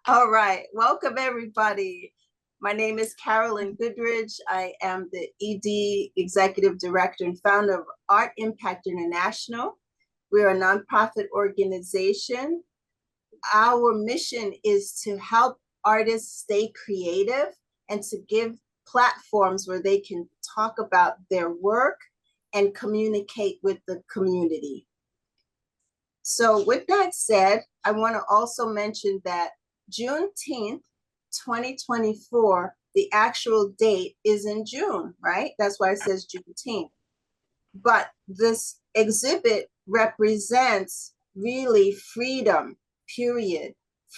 All right, welcome everybody. My name is Carolyn Goodridge. I am the ED Executive Director and founder of Art Impact International. We're a nonprofit organization. Our mission is to help artists stay creative and to give platforms where they can talk about their work and communicate with the community. So with that said, I want to also mention that Juneteenth, 2024, the actual date is in June, right? That's why it says Juneteenth. But this exhibit represents really freedom, period.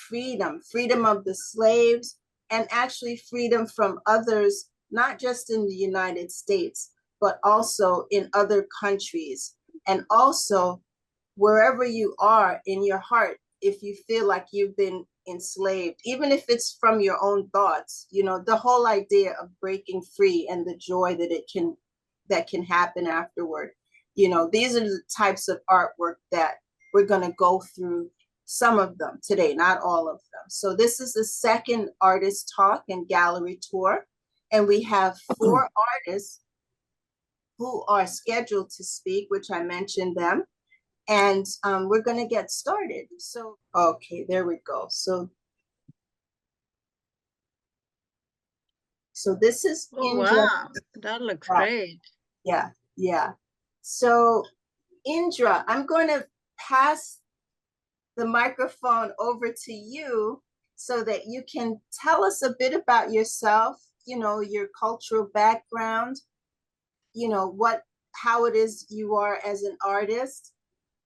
Freedom of the slaves, and actually freedom from others, not just in the United States, but also in other countries. And also wherever you are in your heart, if you feel like you've been enslaved, even if it's from your own thoughts, the whole idea of breaking free and the joy that can happen afterward. These are the types of artwork that we're going to go through, some of them today, not all of them. So this is the second artist talk and gallery tour, and we have 4 artists who are scheduled to speak, which I mentioned them. And we're going to get started. So, okay, there we go. So this is Indra. Wow, that looks great. Yeah. So Indra, I'm going to pass the microphone over to you so that you can tell us a bit about yourself, your cultural background, how it is you are as an artist.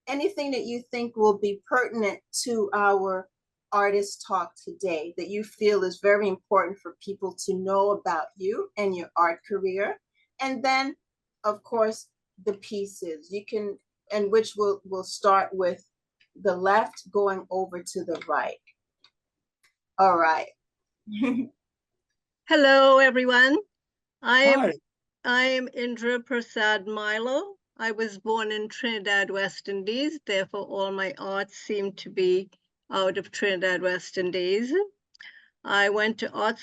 Anything that you think will be pertinent to our artist talk today that you feel is very important for people to know about you and your art career. And then, of course, the pieces you can, and which we'll start with the left going over to the right. All right. Hello, everyone. I am Indra Persad Milowe. I was born in Trinidad, West Indies. Therefore, all my art seemed to be out of Trinidad, West Indies. I went to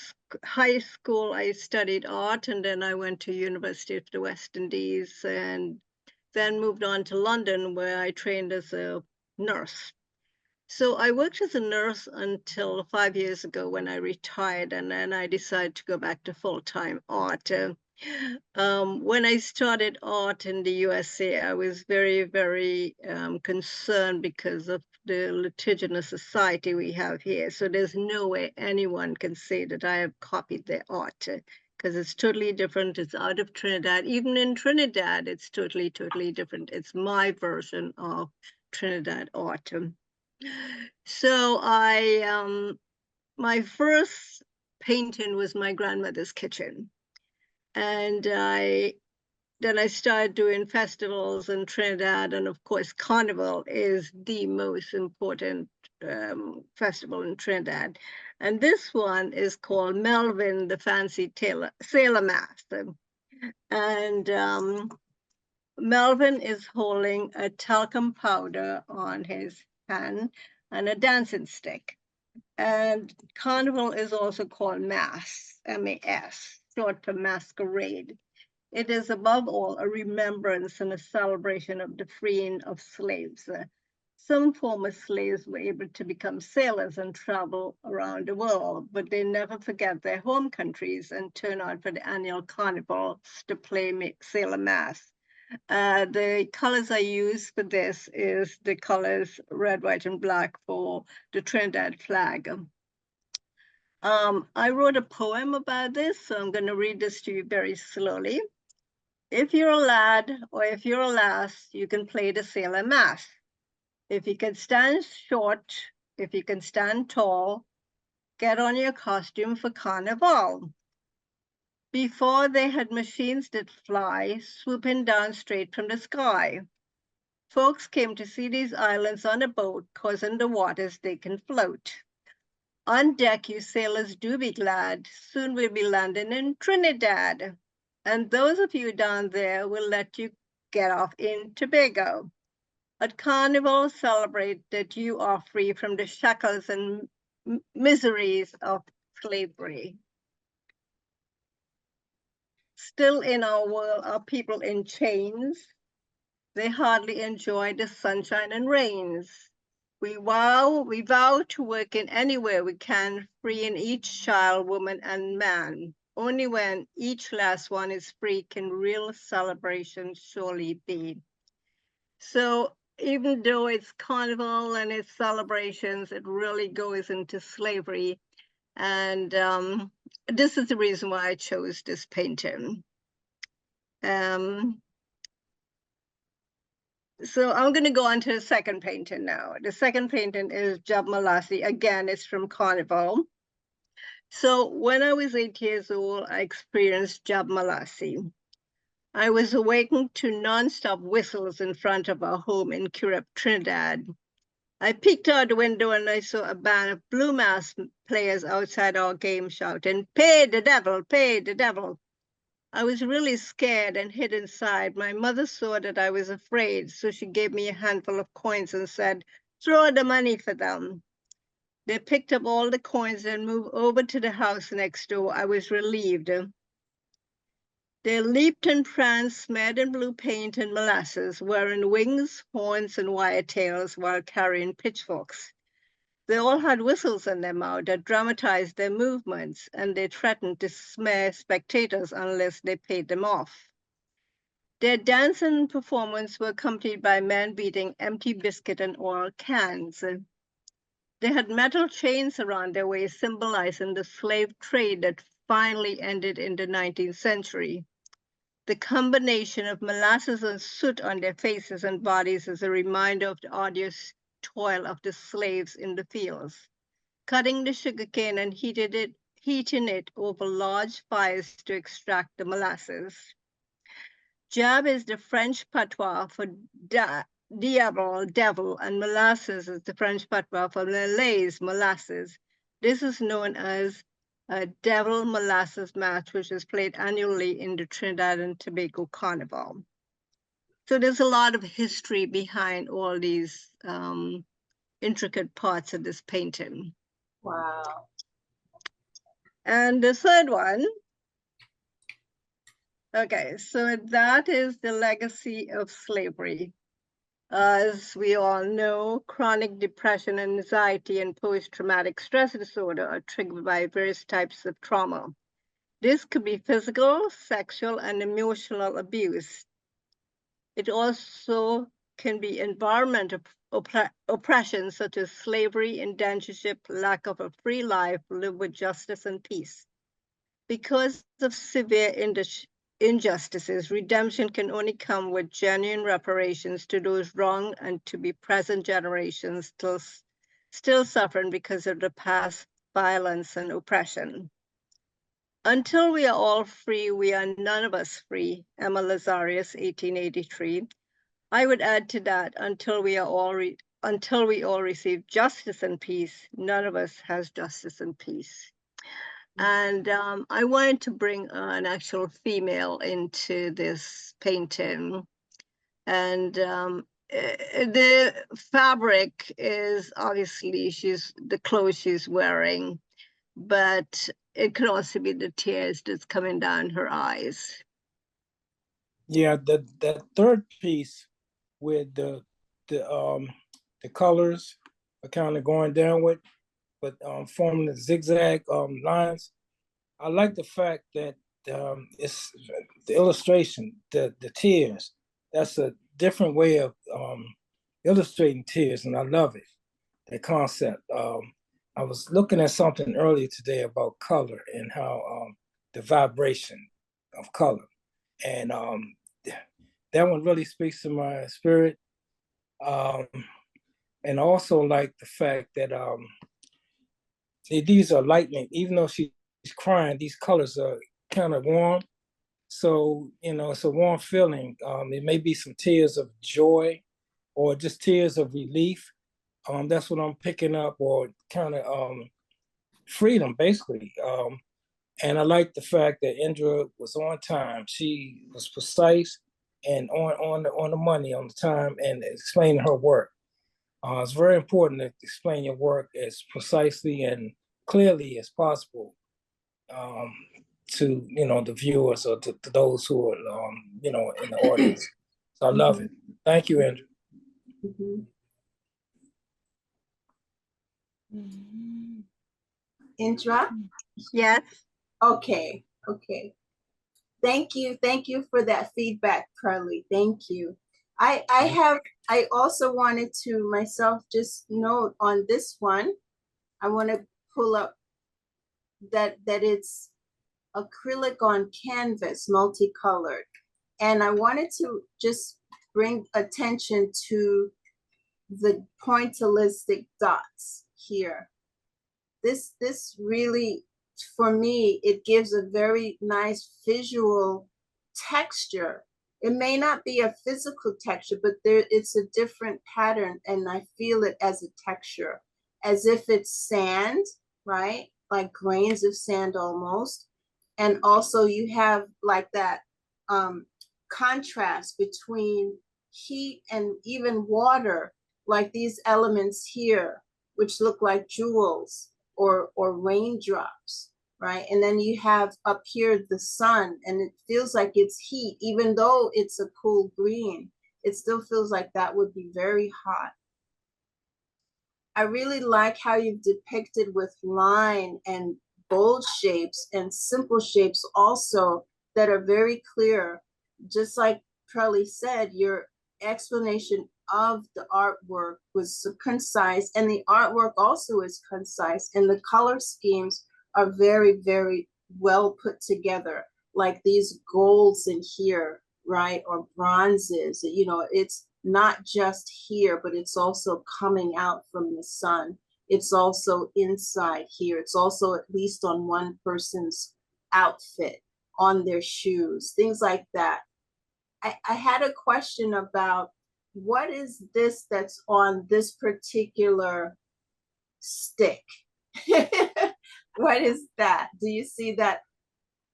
high school. I studied art, and then I went to University of the West Indies, and then moved on to London, where I trained as a nurse. So I worked as a nurse until 5 years ago when I retired, and then I decided to go back to full-time art. When I started art in the USA, I was very, very concerned because of the litigious society we have here. So there's no way anyone can say that I have copied their art because it's totally different. It's out of Trinidad. Even in Trinidad, it's totally, totally different. It's my version of Trinidad art. So my first painting was my grandmother's kitchen. And then I started doing festivals in Trinidad. And of course, Carnival is the most important festival in Trinidad. And this one is called Melvin, the Fancy Sailor Mask. And Melvin is holding a talcum powder on his hand and a dancing stick. And Carnival is also called Mass, M-A-S, short for masquerade. It is above all a remembrance and a celebration of the freeing of slaves. Some former slaves were able to become sailors and travel around the world, but they never forget their home countries and turn out for the annual carnivals to play Sailor Mass. The colors I use for this is the colors red, white, and black for the Trinidad flag. I wrote a poem about this, so I'm going to read this to you very slowly. If you're a lad or if you're a lass, you can play the Sailor Mass. If you can stand short, if you can stand tall, get on your costume for Carnival. Before they had machines that fly, swooping down straight from the sky. Folks came to see these islands on a boat, 'cause in the waters they can float. On deck, you sailors do be glad. Soon we'll be landing in Trinidad. And those of you down there will let you get off in Tobago. At Carnival, celebrate that you are free from the shackles and miseries of slavery. Still in our world are people in chains. They hardly enjoy the sunshine and rains. We vow to work in anywhere we can, free in each child, woman, and man. Only when each last one is free can real celebration surely be. So even though it's carnival and it's celebrations, it really goes into slavery. And this is the reason why I chose this painting. So I'm going to go on to the second painting now. The second painting is Jab Malasi. Again, it's from Carnival. So when I was 8 years old, I experienced Jab Malasi. I was awakened to nonstop whistles in front of our home in Curepe, Trinidad. I peeked out the window and I saw a band of blue mask players outside our game shouting, "Pay the devil, pay the devil." I was really scared and hid inside. My mother saw that I was afraid, so she gave me a handful of coins and said, "Throw the money for them." They picked up all the coins and moved over to the house next door. I was relieved. They leaped and pranced, smeared in blue paint and molasses, wearing wings, horns, and wire tails while carrying pitchforks. They all had whistles in their mouth that dramatized their movements, and they threatened to snare spectators unless they paid them off. Their dance and performance were accompanied by men beating empty biscuit and oil cans. They had metal chains around their waist, symbolizing the slave trade that finally ended in the 19th century. The combination of molasses and soot on their faces and bodies is a reminder of the arduous toil of the slaves in the fields, cutting the sugarcane and heating it over large fires to extract the molasses. Jab is the French patois for diable, devil, and molasses is the French patois for Malays, molasses. This is known as a devil molasses match, which is played annually in the Trinidad and Tobago Carnival. So there's a lot of history behind all these intricate parts of this painting. Wow. And the third one, okay, so that is the legacy of slavery. As we all know, chronic depression, anxiety, and post-traumatic stress disorder are triggered by various types of trauma. This could be physical, sexual, and emotional abuse. It also can be environmental oppression, such as slavery, indentureship, lack of a free life, live with justice and peace. Because of severe injustices, redemption can only come with genuine reparations to those wronged and to be present generations still suffering because of the past violence and oppression. Until we are all free, we are none of us free, Emma Lazarus, 1883. I would add to that, until we all receive justice and peace, none of us has justice and peace. And I wanted to bring an actual female into this painting. And the fabric is obviously the clothes she's wearing, but it could also be the tears that's coming down her eyes. Yeah, that third piece with the colors are kind of going downward, but forming the zigzag lines. I like the fact that it's the illustration, the tears. That's a different way of illustrating tears, and I love it, the concept. I was looking at something earlier today about color and how the vibration of color. And that one really speaks to my spirit. And also like the fact that these are lightning, even though she's crying, these colors are kind of warm. So, it's a warm feeling. It may be some tears of joy or just tears of relief. That's what I'm picking up, or kind of freedom, basically. And I like the fact that Indra was on time. She was precise and on the money, on the time, and explaining her work. It's very important to explain your work as precisely and clearly as possible to the viewers or to those who are in the audience. So I love it. Thank you, Indra. Indra? Yes. Okay. Thank you for that feedback, Prelli. Thank you. I also wanted to myself just note on this one, I want to pull up that it's acrylic on canvas, multicolored. And I wanted to just bring attention to the pointillistic dots here. This really, for me, it gives a very nice visual texture. It may not be a physical texture, but it's a different pattern, and I feel it as a texture, as if it's sand, right? Like grains of sand almost. And also you have like that contrast between heat and even water, like these elements here, which look like jewels or raindrops, right? And then you have up here the sun, and it feels like it's heat, even though it's a cool green, it still feels like that would be very hot. I really like how you've depicted with line and bold shapes and simple shapes also that are very clear. Just like Prelli said, your explanation of the artwork was so concise, and the artwork also is concise, and the color schemes are very, very well put together, like these golds in here, right? Or bronzes, it's not just here, but it's also coming out from the sun. It's also inside here. It's also at least on one person's outfit, on their shoes, things like that. I had a question about what is this that's on this particular stick? What is that? Do you see that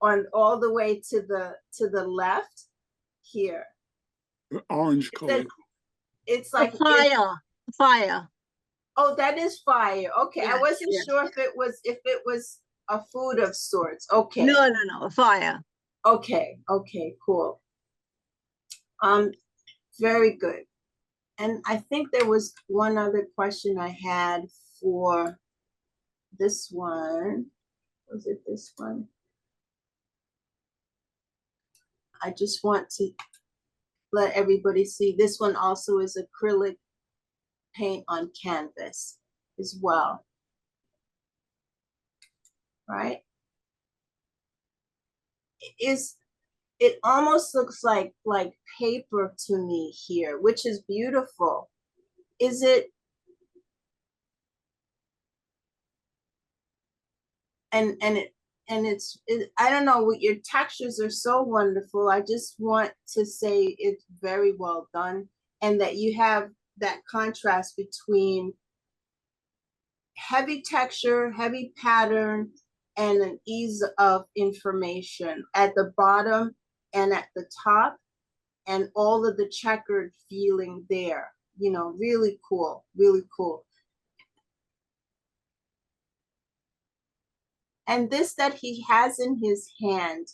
on all the way to the left here? Orange color. It's like fire. Oh, that is fire. Okay, Yes, I wasn't yes. sure if it was a food of sorts. Okay. No, fire. Okay, cool. Very good. And I think there was one other question I had for this one. Was it this one? I just want to let everybody see. This one also is acrylic paint on canvas as well. Right? It almost looks like paper to me here, which is beautiful. Is it? And it's I don't know, your textures are so wonderful. I just want to say it's very well done, and that you have that contrast between heavy texture, heavy pattern, and an ease of information at the bottom and at the top, and all of the checkered feeling there. Really cool, really cool. And this that he has in his hand,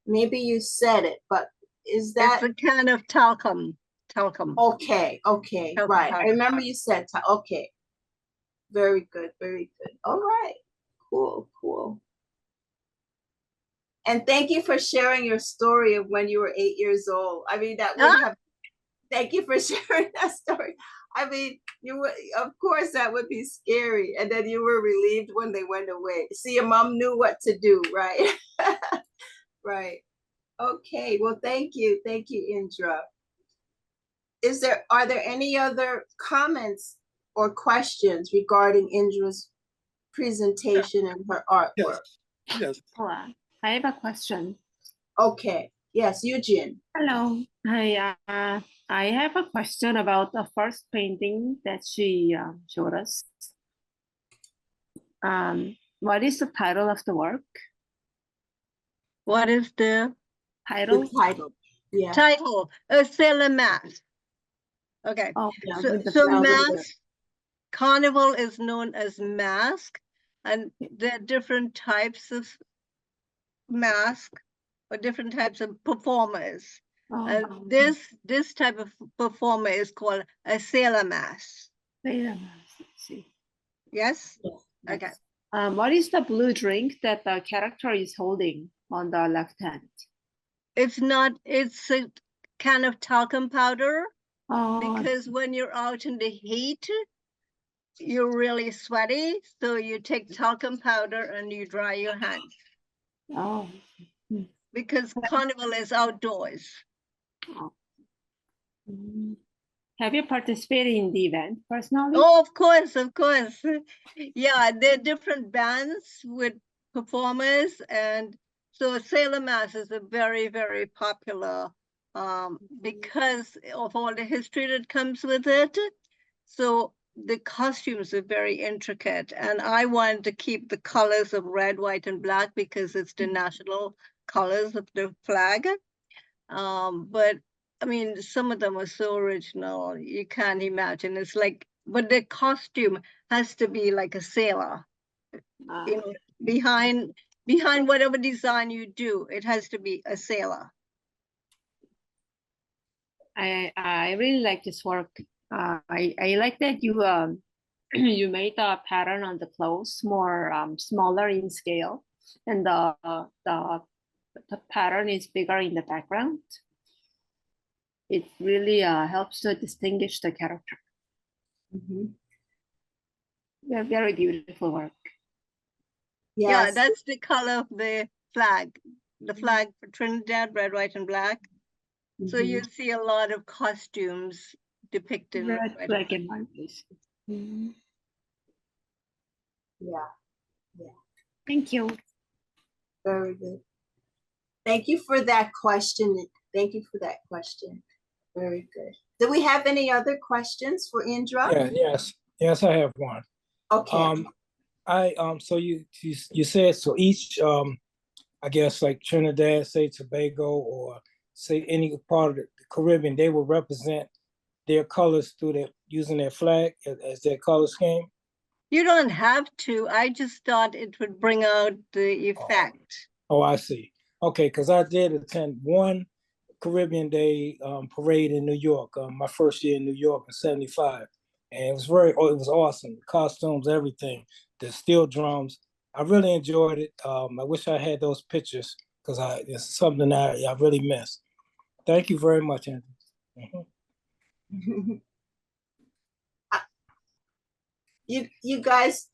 maybe you said it, but is that? It's a can of talcum. Okay, Talcum right. powder. I remember you said, okay. Very good, very good. All right, cool. And thank you for sharing your story of when you were 8 years old. I mean, that would have, thank you for sharing that story. I mean, you would, of course, that would be scary. And then you were relieved when they went away. See, your mom knew what to do, right? Right. Okay, well, thank you, Indra. Are there any other comments or questions regarding Indra's presentation and her artwork? Yes. I have a question. Okay. Yes, Eugene. Hello. I have a question about the first painting that she showed us. What is the title of the work? What is the Title? The title. Yeah. title? A sailor mask. Okay. Oh, Yeah, So, with the so flower. mask Carnival is known as mask, and there are different types of mask or different types of performers. And this type of performer is called a sailor mask. See. Yes? Yes. Okay. What is the blue drink that the character is holding on the left hand? It's a kind of talcum powder, Oh, because when you're out in the heat, you're really sweaty. So you take talcum powder and you dry your hands, oh. because Carnival is outdoors. Mm. Have you participated in the event personally? Oh, of course, of course. Yeah, there are different bands with performers, and so Sailor Mass is a very, very popular because of all the history that comes with it. So the costumes are very intricate, and I wanted to keep the colors of red, white, and black because it's the national colors of the flag. But I mean, some of them are so original, you can't imagine. It's like, but the costume has to be like a sailor. You know, behind whatever design you do, it has to be a sailor. I really like this work. I like that you you made the pattern on the clothes more smaller in scale, and the pattern is bigger in the background. It really helps to distinguish the character. Yeah, very beautiful work. Yes. Yeah, that's the color of the flag. The flag for Trinidad, red, white, and black. So you see a lot of costumes depicted. Red, black, and white. Yeah. Thank you. Very good. Thank you for that question. Thank you for that question. Very good. Do we have any other questions for Indra? Yeah, yes, I have one. Okay. So you said, so each I guess like Trinidad, say Tobago, or say any part of the Caribbean, they will represent their colors through their using their flag as their color scheme. You don't have to. I just thought it would bring out the effect. Oh, I see. Okay, because I did attend one Caribbean Day parade in New York, my first year in New York in '75. And it was awesome. The costumes, everything, the steel drums. I really enjoyed it. I wish I had those pictures because it's something I really miss. Thank you very much, Andrew. You guys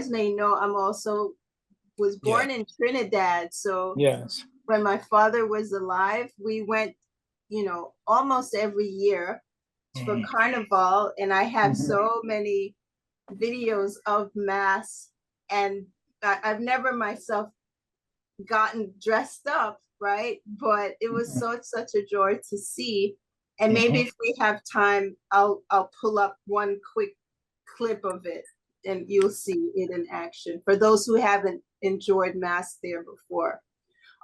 may know I'm also was born in Trinidad. So yes, when my father was alive, we went, almost every year for Carnival, and I have so many videos of mass, and I've never myself gotten dressed up, right? But it was such a joy to see. And maybe if we have time, I'll pull up one quick clip of it and you'll see it in action for those who haven't enjoyed mass there before.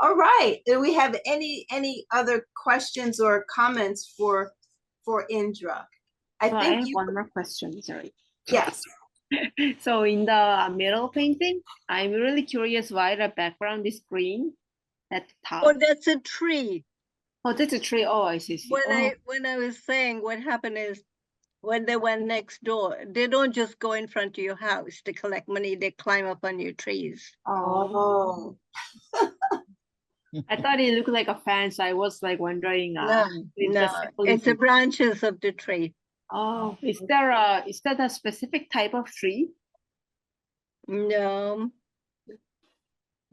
All right, do we have any other questions or comments for Indra? I have one more question, sorry. Yes. So in the middle painting, I'm really curious why the background is green at the top. Oh, that's a tree. Oh, that's a tree. Oh, I see. When I was saying what happened is when they went next door, they don't just go in front of your house to collect money, they climb up on your trees. Oh. I thought it looked like a fence. I was like wondering. No, it's the branches of the tree. Oh, is that a specific type of tree? No,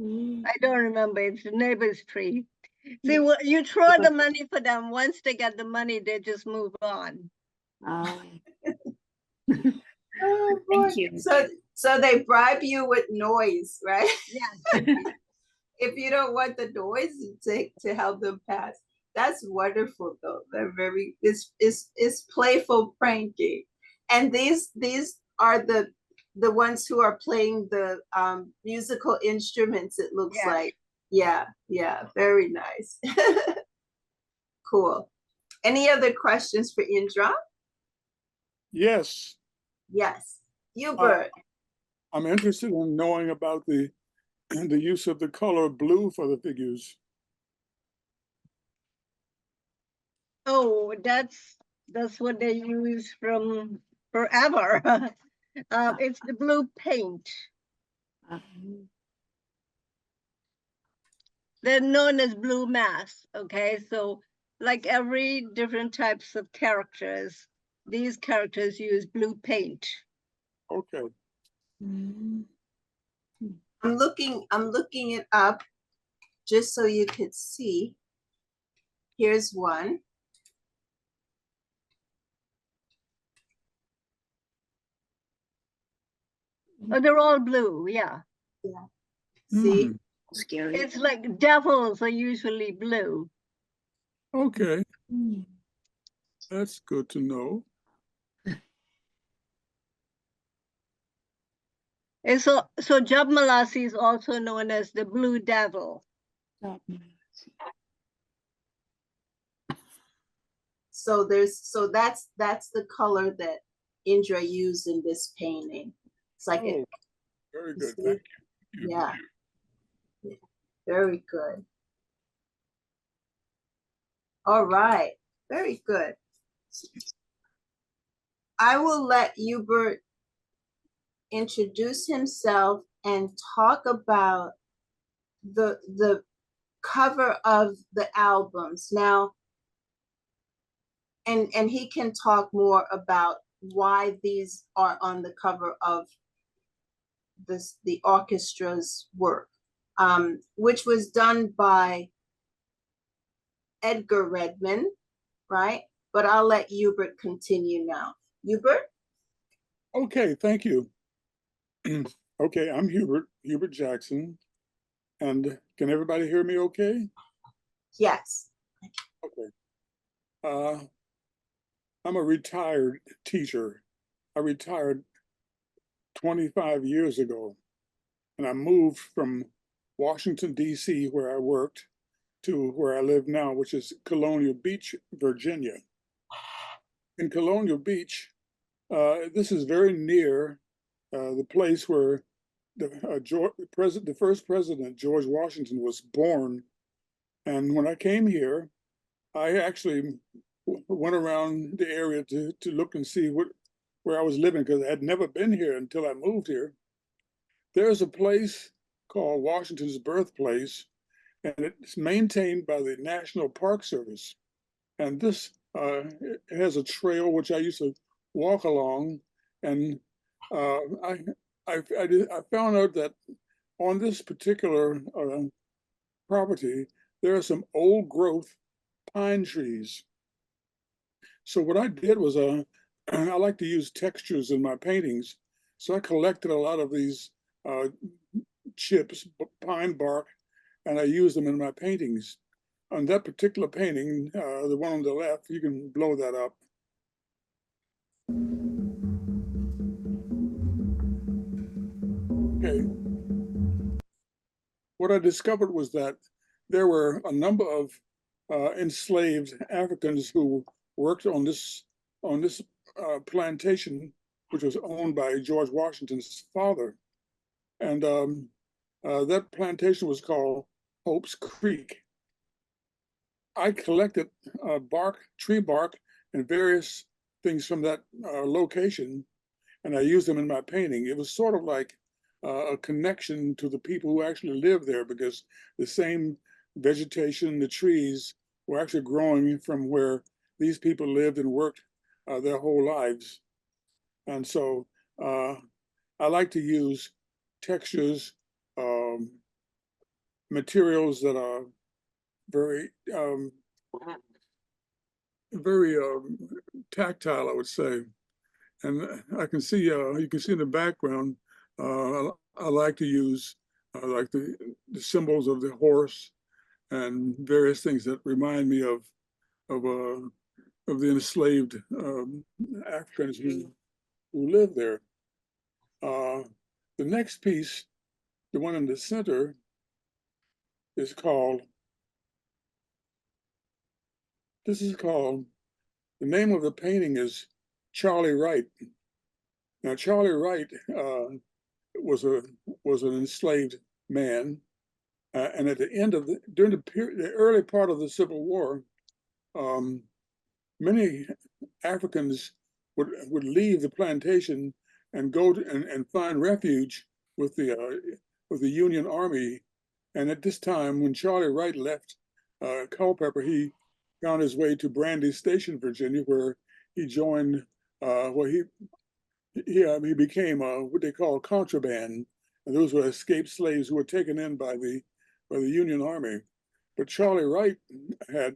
I don't remember. It's the neighbor's tree. See, you throw the money for them. Once they get the money, they just move on. Oh. Oh, thank you. So they bribe you with noise, right? Yes. If you don't want the noise, to help them pass. That's wonderful, though. They're it's playful pranking, and these are the ones who are playing the musical instruments. It looks like, yeah, very nice. Cool. Any other questions for Indra? Yes. Yes. Hubert. I'm interested in knowing about the use of the color blue for the figures. Oh, that's what they use from forever. It's the blue paint. They're known as blue masks, okay? So like every different types of characters, these characters use blue paint. Okay. I'm looking it up just so you could see. Here's one. Oh, they're all blue, yeah. Yeah. See? Scary. It's like devils are usually blue. Okay. That's good to know. And so Jabmalasi is also known as the blue devil. So that's the color that Indra used in this painting. It's like Oh, very good. see? Thank you. Yeah. Very good. All right. Very good. I will let Hubert introduce himself and talk about the cover of the albums now, and he can talk more about why these are on the cover of the orchestra's work, which was done by Edgar Redmond, right? But I'll let Hubert continue now. Hubert? Okay, thank you. Okay, I'm Hubert Jackson. And can everybody hear me okay? Yes. Okay. I'm a retired teacher. I retired 25 years ago, and I moved from Washington, D.C., where I worked, to where I live now, which is Colonial Beach, Virginia. In Colonial Beach, this is very near the place where the first president, George Washington, was born. And when I came here, I actually went around the area to look and see where I was living, because I had never been here until I moved here. There's a place called Washington's Birthplace, and it's maintained by the National Park Service. And this it has a trail which I used to walk along, and I found out that on this particular property there are some old growth pine trees. So what I did was I like to use textures in my paintings, so I collected a lot of these chips, pine bark, and I used them in my paintings. On that particular painting, the one on the left, you can blow that up. Okay. What I discovered was that there were a number of enslaved Africans who worked on this plantation, which was owned by George Washington's father. And that plantation was called Hope's Creek. I collected tree bark, and various things from that location, and I used them in my painting. It was sort of like a connection to the people who actually lived there, because the same vegetation, the trees, were actually growing from where these people lived and worked their whole lives. And so I like to use textures, materials that are very tactile, I would say. And I can see, you can see in the background, I like to use like the symbols of the horse and various things that remind me of the enslaved Africans who live there. The next piece, the one in the center, is called, the name of the painting is Charlie Wright. Now, Charlie Wright was an enslaved man, and at the end of during the early part of the Civil War, many Africans would leave the plantation and go to, and find refuge with the Union Army. And at this time, when Charlie Wright left Culpeper, he found his way to Brandy Station, Virginia, where he joined. He became what they call contraband, and those were escaped slaves who were taken in by the Union Army. But Charlie Wright had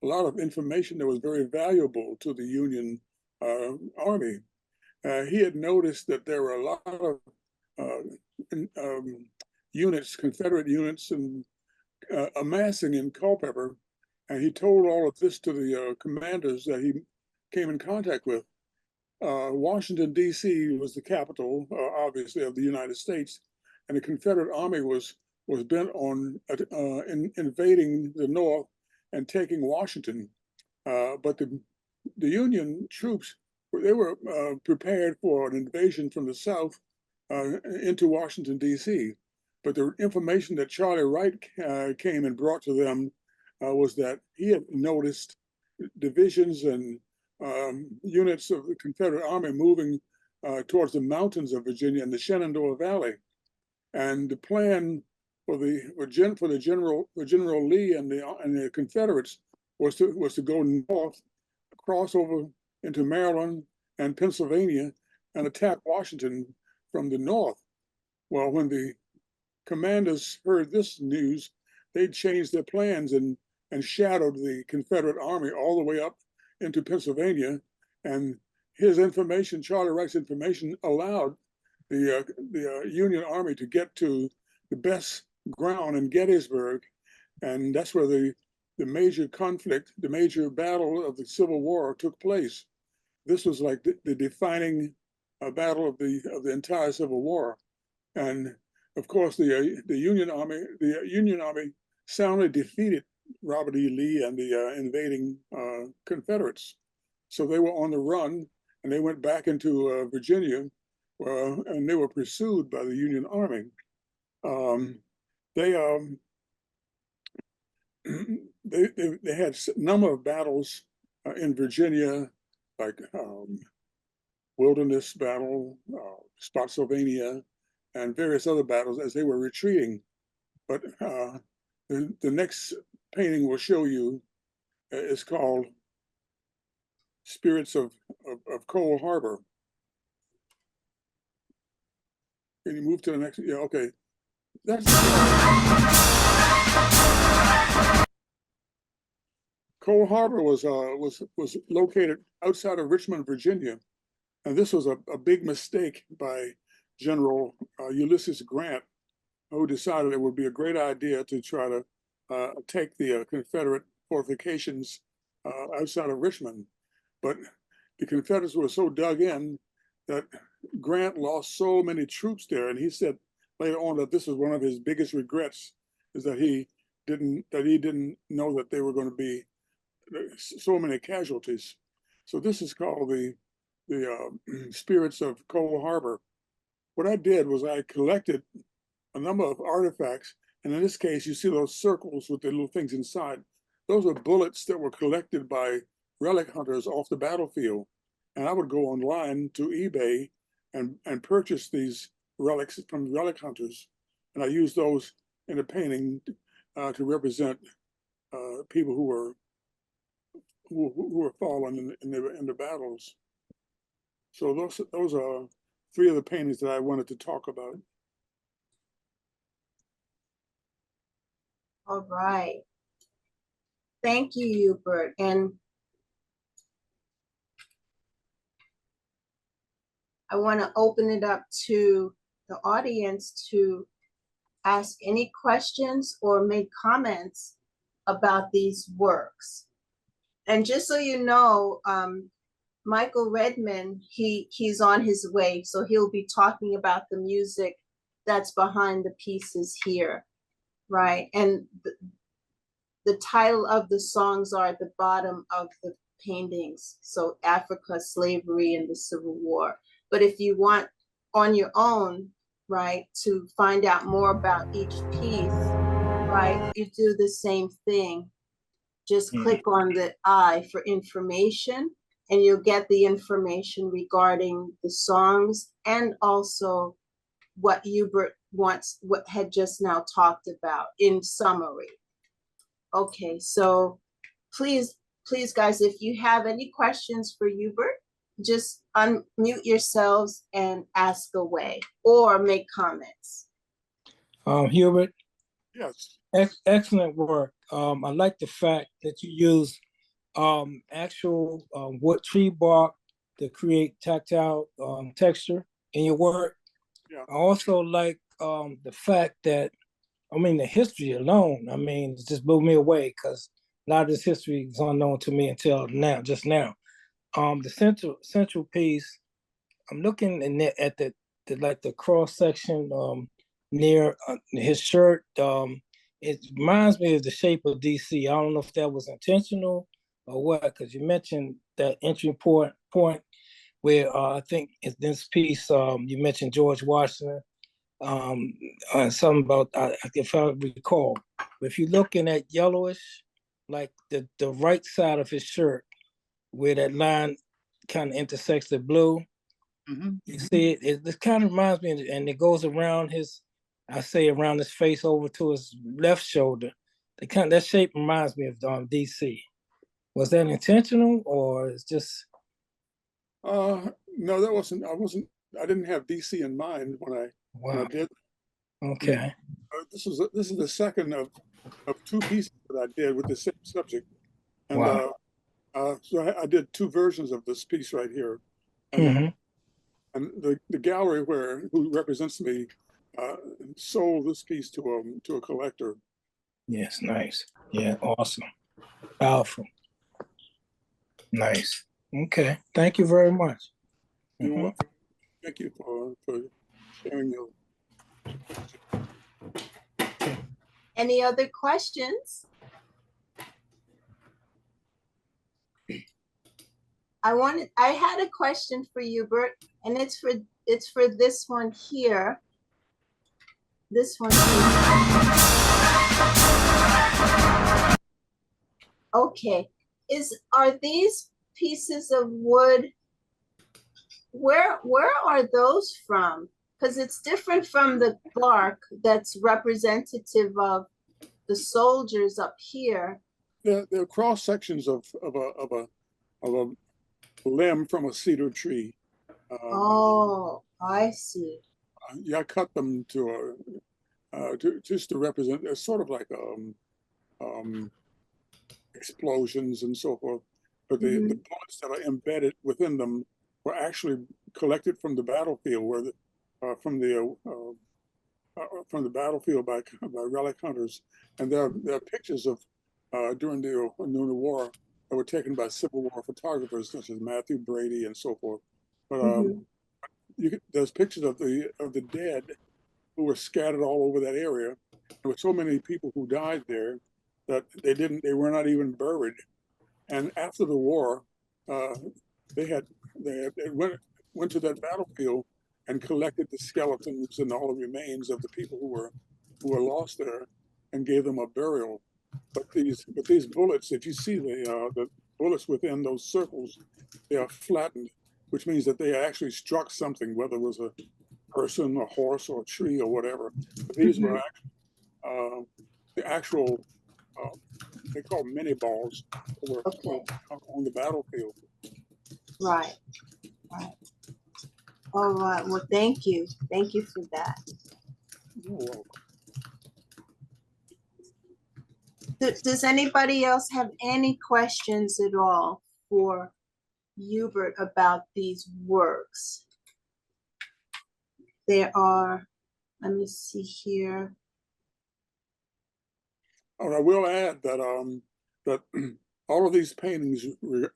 a lot of information that was very valuable to the Union Army. He had noticed that there were a lot of units, Confederate units, and amassing in Culpeper, and he told all of this to the commanders that he came in contact with. Washington, D.C. was the capital, obviously, of the United States, and the Confederate Army was bent on invading the North and taking Washington. But the Union troops, they were prepared for an invasion from the South into Washington, D.C. But the information that Charlie Wright came and brought to them was that he had noticed divisions and units of the Confederate Army moving towards the mountains of Virginia and the Shenandoah Valley, and the plan for General Lee and the Confederates was to go north, cross over into Maryland and Pennsylvania, and attack Washington from the north. Well, when the commanders heard this news, they changed their plans and shadowed the Confederate Army all the way up into Pennsylvania, and his information, Charlie Wright's information, allowed the Union Army to get to the best ground in Gettysburg, and that's where the major conflict, the major battle of the Civil War took place. This was like the defining battle of the entire Civil War, and of course the Union Army soundly defeated Robert E. Lee and the invading Confederates. So they were on the run, and they went back into Virginia, and they were pursued by the Union Army. They had a number of battles in Virginia, like Wilderness Battle, Spotsylvania, and various other battles as they were retreating. But the next painting will show you is called Spirits of Coal Harbor. Can you move to the next? Yeah, okay. That's Coal Harbor was located outside of Richmond, Virginia, and this was a big mistake by General Ulysses Grant, who decided it would be a great idea to try to take the Confederate fortifications outside of Richmond. But the Confederates were so dug in that Grant lost so many troops there, and he said later on that this was one of his biggest regrets, is that he didn't know that they were going to be so many casualties. So this is called the Spirits of Coal Harbor. What I did was I collected a number of artifacts, and in this case, you see those circles with the little things inside. Those are bullets that were collected by relic hunters off the battlefield. And I would go online to eBay and purchase these relics from relic hunters. And I used those in a painting to represent people who were fallen in the battles. So those are three of the paintings that I wanted to talk about. All right. Thank you, Hubert. And I want to open it up to the audience to ask any questions or make comments about these works. And just so you know, Michael Redmond, he's on his way, so he'll be talking about the music that's behind the pieces here, right? And the title of the songs are at the bottom of paintings. So Africa, slavery, and the Civil War. But if you want on your own, right, to find out more about each piece, right, you do the same thing. Just click on the I for information, and you'll get the information regarding the songs and also what Hubert wants, what had just now talked about in summary. Okay, so please guys, if you have any questions for Hubert, just unmute yourselves and ask away or make comments. Hubert, Yes. excellent work. I like the fact that you use actual wood tree bark to create tactile texture in your work. Yeah. I also like the fact that, I mean, the history alone, I mean, it just blew me away because a lot of this history is unknown to me until now, just now. The central piece, I'm looking at the like the cross section near his shirt. It reminds me of the shape of DC. I don't know if that was intentional or what, because you mentioned that entry point where I think in this piece you mentioned George Washington. Something about if I recall. But if you're looking at yellowish, like the right side of his shirt, where that line kind of intersects the blue, you see it. It kind of reminds me, and it goes around his, I say around his face over to his left shoulder. That shape reminds me of DC. Was that intentional or it's just? No, that wasn't. I didn't have DC in mind when I did. Okay. This is the second of two pieces that I did with the same subject, and so I did two versions of this piece right here, and and the gallery who represents me sold this piece to a collector. Yes, nice. Yeah, awesome, powerful, nice. Okay, thank you very much. You're welcome. Thank you for sharing your. Any other questions? I had a question for you, Bert, and it's for this one here. This one here. Okay. Are these pieces of wood, where are those from? Because it's different from the bark that's representative of the soldiers up here. They're cross sections of a limb from a cedar tree. Oh, I see. Yeah, I cut them just to represent. It's sort of like explosions and so forth. But the bullets that are embedded within them were actually collected from the battlefield, from the battlefield by relic hunters. And there are pictures of during the war that were taken by Civil War photographers such as Matthew Brady and so forth. But there's pictures of the dead who were scattered all over that area. There were so many people who died there that they were not even buried. And after the war, they went to that battlefield and collected the skeletons and all the remains of the people who were lost there and gave them a burial. But these bullets, if you see the bullets within those circles, they are flattened, which means that they actually struck something, whether it was a person, a horse, or a tree, or whatever. But these were the actual, they call mini balls, that were on the battlefield. Right. All right. Well, thank you. Thank you for that. You're welcome. Does anybody else have any questions at all for Hubert about these works? There are, let me see here. And I will add that that all of these paintings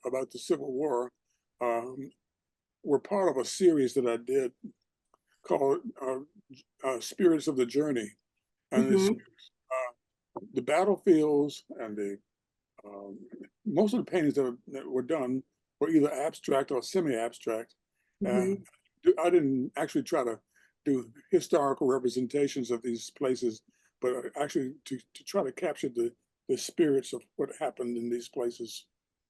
about the Civil War were part of a series that I did called Spirits of the Journey. And the battlefields and most of the paintings that were done were either abstract or semi-abstract. And I didn't actually try to do historical representations of these places, but actually to try to capture the spirits of what happened in these places.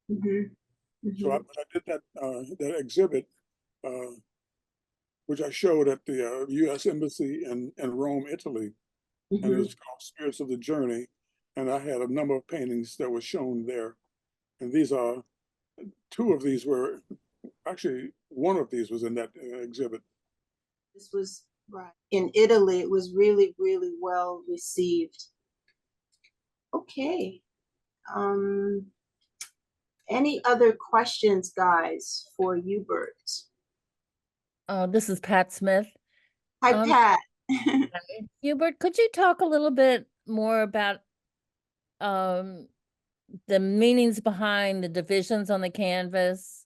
So I did that exhibit, which I showed at the U.S. Embassy in Rome, Italy, and it was called Spirits of the Journey. And I had a number of paintings that were shown there. And these are, two of these were, actually, one of these was in that exhibit. This was right in Italy. It was really, really well received. Okay. Any other questions, guys, for Hubert? This is Pat Smith. Hi, Pat. Hubert, could you talk a little bit more about the meanings behind the divisions on the canvas?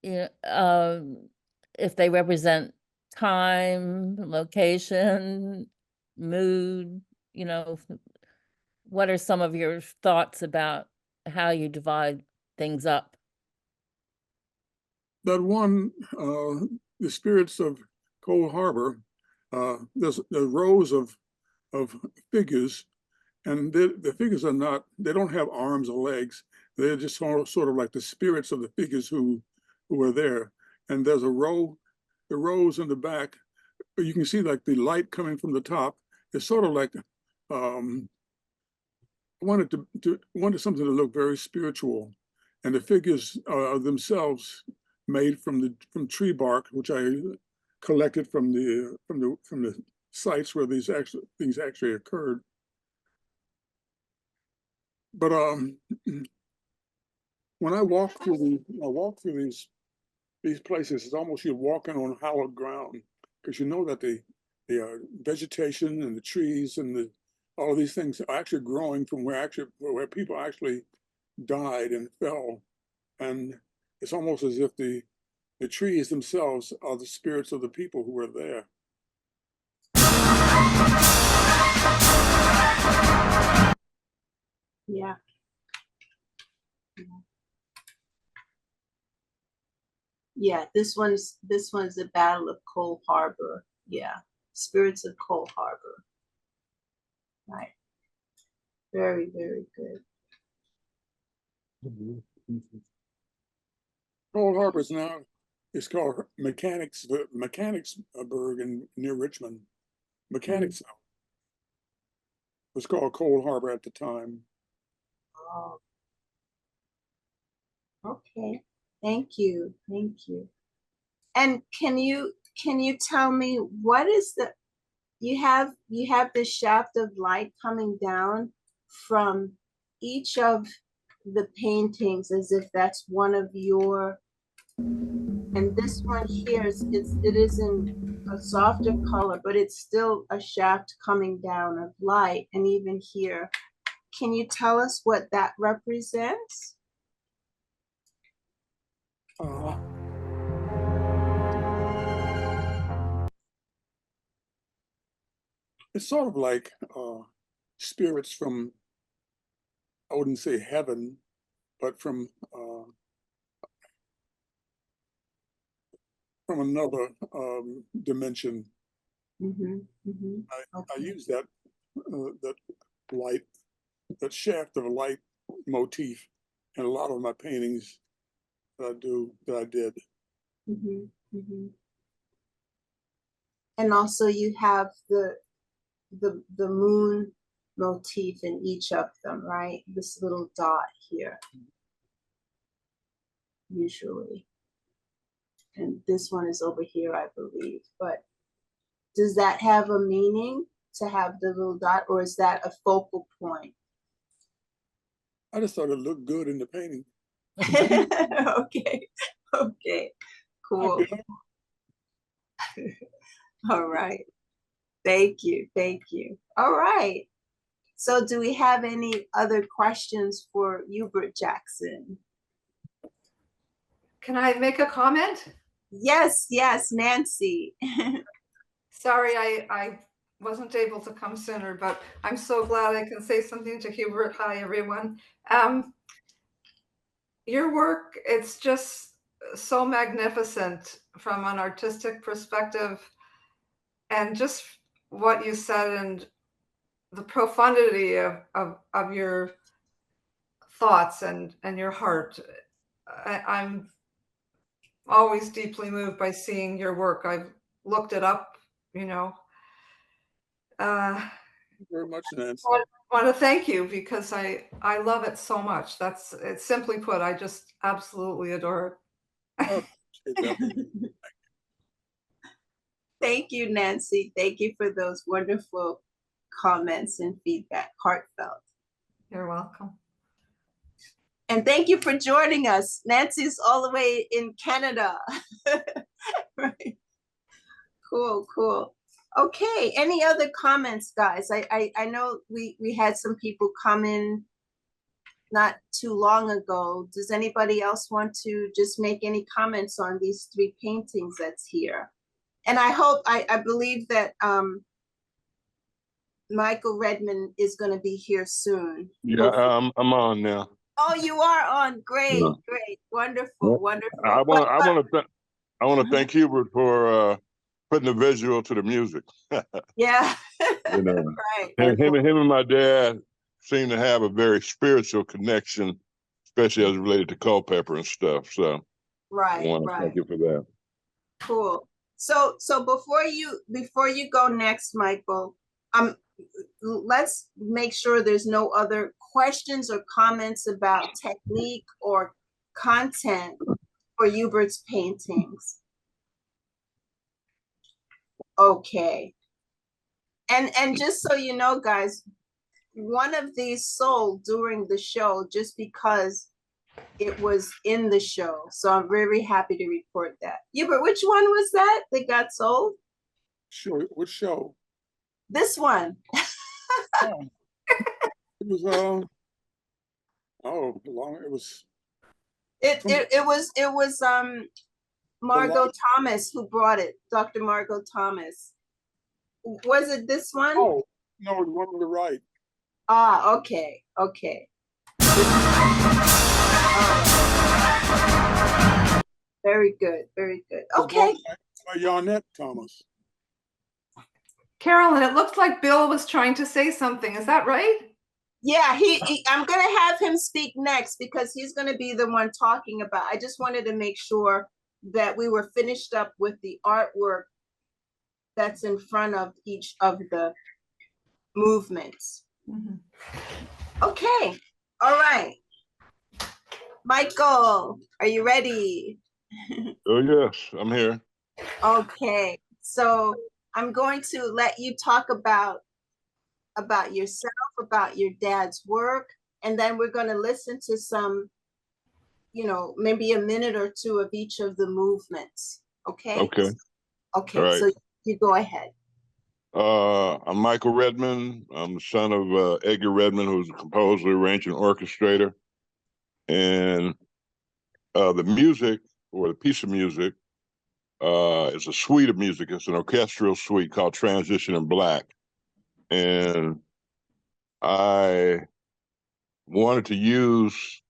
You know, if they represent time, location, mood, you know, what are some of your thoughts about how you divide things up? That one, the Spirits of Cold Harbor, there's rows of figures, and the figures are not, they don't have arms or legs. They're just sort of like the spirits of the figures who are there. And there's a row, the rows in the back, you can see like the light coming from the top. It's sort of like, I wanted something to look very spiritual. And the figures are themselves made from tree bark, which I collected from the sites where these things actually occurred. But when I walk through these places, it's almost you're walking on hallowed ground, because you know that the vegetation and the trees and all of these things are actually growing from where people actually died and fell, and it's almost as if the trees themselves are the spirits of the people who were there. Yeah. Yeah, this one's the Battle of Cold Harbor. Yeah, Spirits of Cold Harbor. Right. Very, very good. Cold Harbor is now, it's called Mechanicsburg near Richmond. Mechanics was called Cold Harbor at the time. Oh. Okay. Thank you. And can you tell me what is you have this shaft of light coming down from each of the paintings as if that's one of your, and this one here it is in a softer color, but it's still a shaft coming down of light. And even here, can you tell us what that represents? It's sort of like spirits from, I wouldn't say heaven, but from another dimension. I use that light, that shaft of light motif in a lot of my paintings that I did. And also you have the moon motif in each of them, right? This little dot here, usually. And this one is over here, I believe. But does that have a meaning to have the little dot, or is that a focal point? I just thought it looked good in the painting. Okay, cool. All right. Thank you. All right. So do we have any other questions for Hubert Jackson? Can I make a comment? Yes, Nancy. Sorry, I wasn't able to come sooner, but I'm so glad I can say something to Hubert. Hi, everyone. Your work, it's just so magnificent from an artistic perspective, and just what you said and the profundity of your thoughts and your heart. I'm always deeply moved by seeing your work. I've looked it up, you know. Thank you very much, Nancy. I want to thank you because I love it so much. That's it. Simply put, I just absolutely adore it. Oh, Thank you, Nancy. Thank you for those wonderful comments and feedback, heartfelt. You're welcome. And thank you for joining us. Nancy's all the way in Canada. Right. Cool, cool. Okay, any other comments, guys? I know we had some people come in not too long ago. Does anybody else want to just make any comments on these 3 paintings that's here? And I believe that Michael Redmond is going to be here soon. Yeah, I'm on now. Oh, you are on. Great, Yeah. great, wonderful, Yeah. wonderful. I want to thank Hubert for putting the visual to the music. Yeah. You know, Right. him and my dad seem to have a very spiritual connection, especially as related to Culpeper and stuff. So Right. I want to thank you for that. Cool. So before you go next, Michael, let's make sure there's no other questions or comments about technique or content for Hubert's paintings. Okay. And just so you know, guys, one of these sold during the show just because it was in the show. So I'm very happy to report that. Hubert, which one was that got sold? Sure. What show? This one. It was It was Margot Thomas who brought it, Dr. Margot Thomas. Was it this one? Oh, no, the one on the right. Ah, okay, okay. Very good, very good. Okay. By Yarnette Thomas. Carolyn, it looks like Bill was trying to say something. Is that right? Yeah, I'm going to have him speak next because he's going to be the one talking about. I just wanted to make sure that we were finished up with the artwork that's in front of each of the movements. Mm-hmm. Okay, all right. Michael, are you ready? Oh, yes, I'm here. Okay, so I'm going to let you talk about yourself, about your dad's work, and then we're going to listen to some, maybe a minute or two of each of the movements. Okay? Okay. Okay, right. So you go ahead. I'm Michael Redmond. I'm the son of Edgar Redmond, who's a composer, arranger, and orchestrator. And the music, or the piece of music, is a suite of music. It's an orchestral suite called Transition in Black. And I wanted to use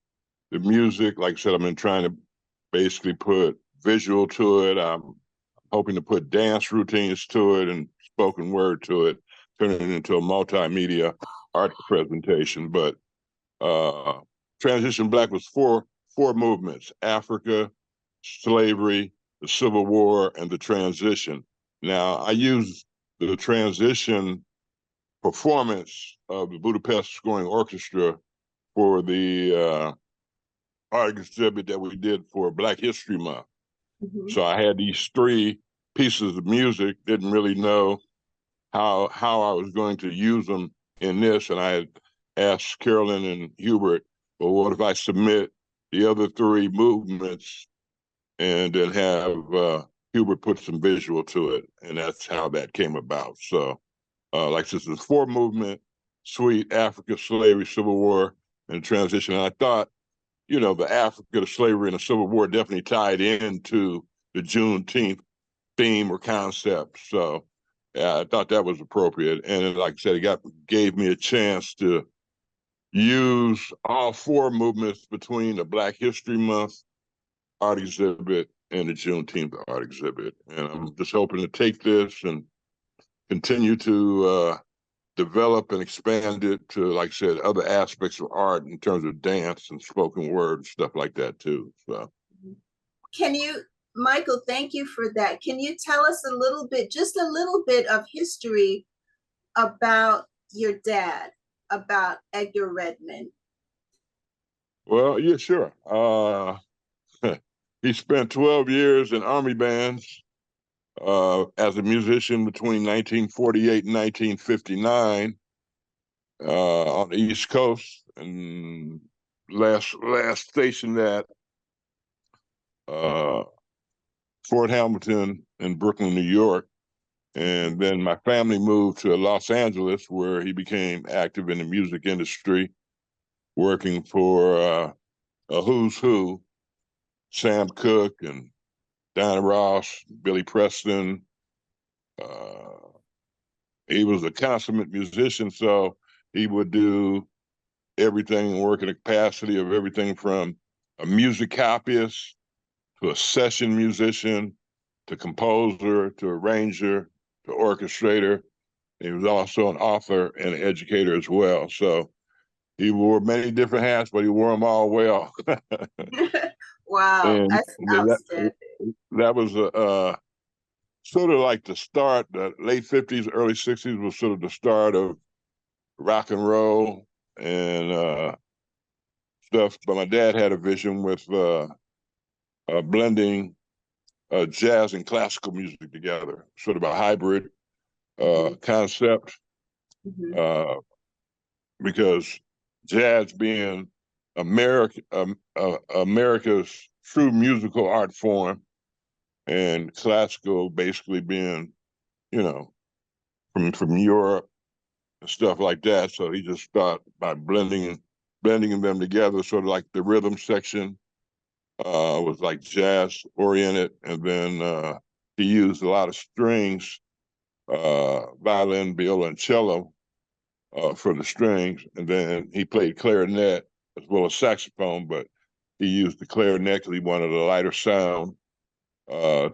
the music, like I said, I've been trying to basically put visual to it. I'm hoping to put dance routines to it and spoken word to it, turn it into a multimedia art presentation. But Transition Black was four movements: Africa, slavery, the Civil War, and the transition. Now, I use the transition performance of the Budapest Scoring Orchestra for the art exhibit that we did for Black History Month. Mm-hmm. So I had these 3 pieces of music, didn't really know how I was going to use them in this. And I had asked Carolyn and Hubert, well, what if I submit the other 3 movements and then have Hubert put some visual to it? And that's how that came about. So like this is 4 movement suite: Africa, slavery, Civil War, and transition. And I thought, the Africa, the slavery, and the Civil War definitely tied into the Juneteenth theme or concept. So Yeah, I thought that was appropriate. And then, like I said, it gave me a chance to use all four movements between the Black History Month art exhibit and the Juneteenth art exhibit. And I'm just hoping to take this and continue to develop and expand it to, like I said, other aspects of art in terms of dance and spoken word and stuff like that too. So, can you, Michael, thank you for that. Can you tell us a little bit, just a little bit of history about your dad, about Edgar Redmond? Well, yeah, sure. He spent 12 years in army bands as a musician between 1948 and 1959 on the East Coast, and last stationed at Fort Hamilton in Brooklyn, New York. And then my family moved to Los Angeles, where he became active in the music industry, working for a who's who, Sam Cooke and Diana Ross, Billy Preston. He was a consummate musician, so he would do everything, work in the capacity of everything from a music copyist to a session musician to composer to arranger to orchestrator. He was also an author and an educator as well. So he wore many different hats, but he wore them all well. Wow, And that's outstanding. that was sort of like the start. The late 50s, early 60s was sort of the start of rock and roll and stuff. But my dad had a vision with blending jazz and classical music together, sort of a hybrid concept. Because jazz being America's true musical art form, and classical basically being, you know, from Europe and stuff like that. So he just thought by blending them together, sort of like the rhythm section was like jazz oriented, and then he used a lot of strings, violin, viola, and cello for the strings, and then he played clarinet as well as saxophone, but he used the clarinet because he wanted a lighter sound to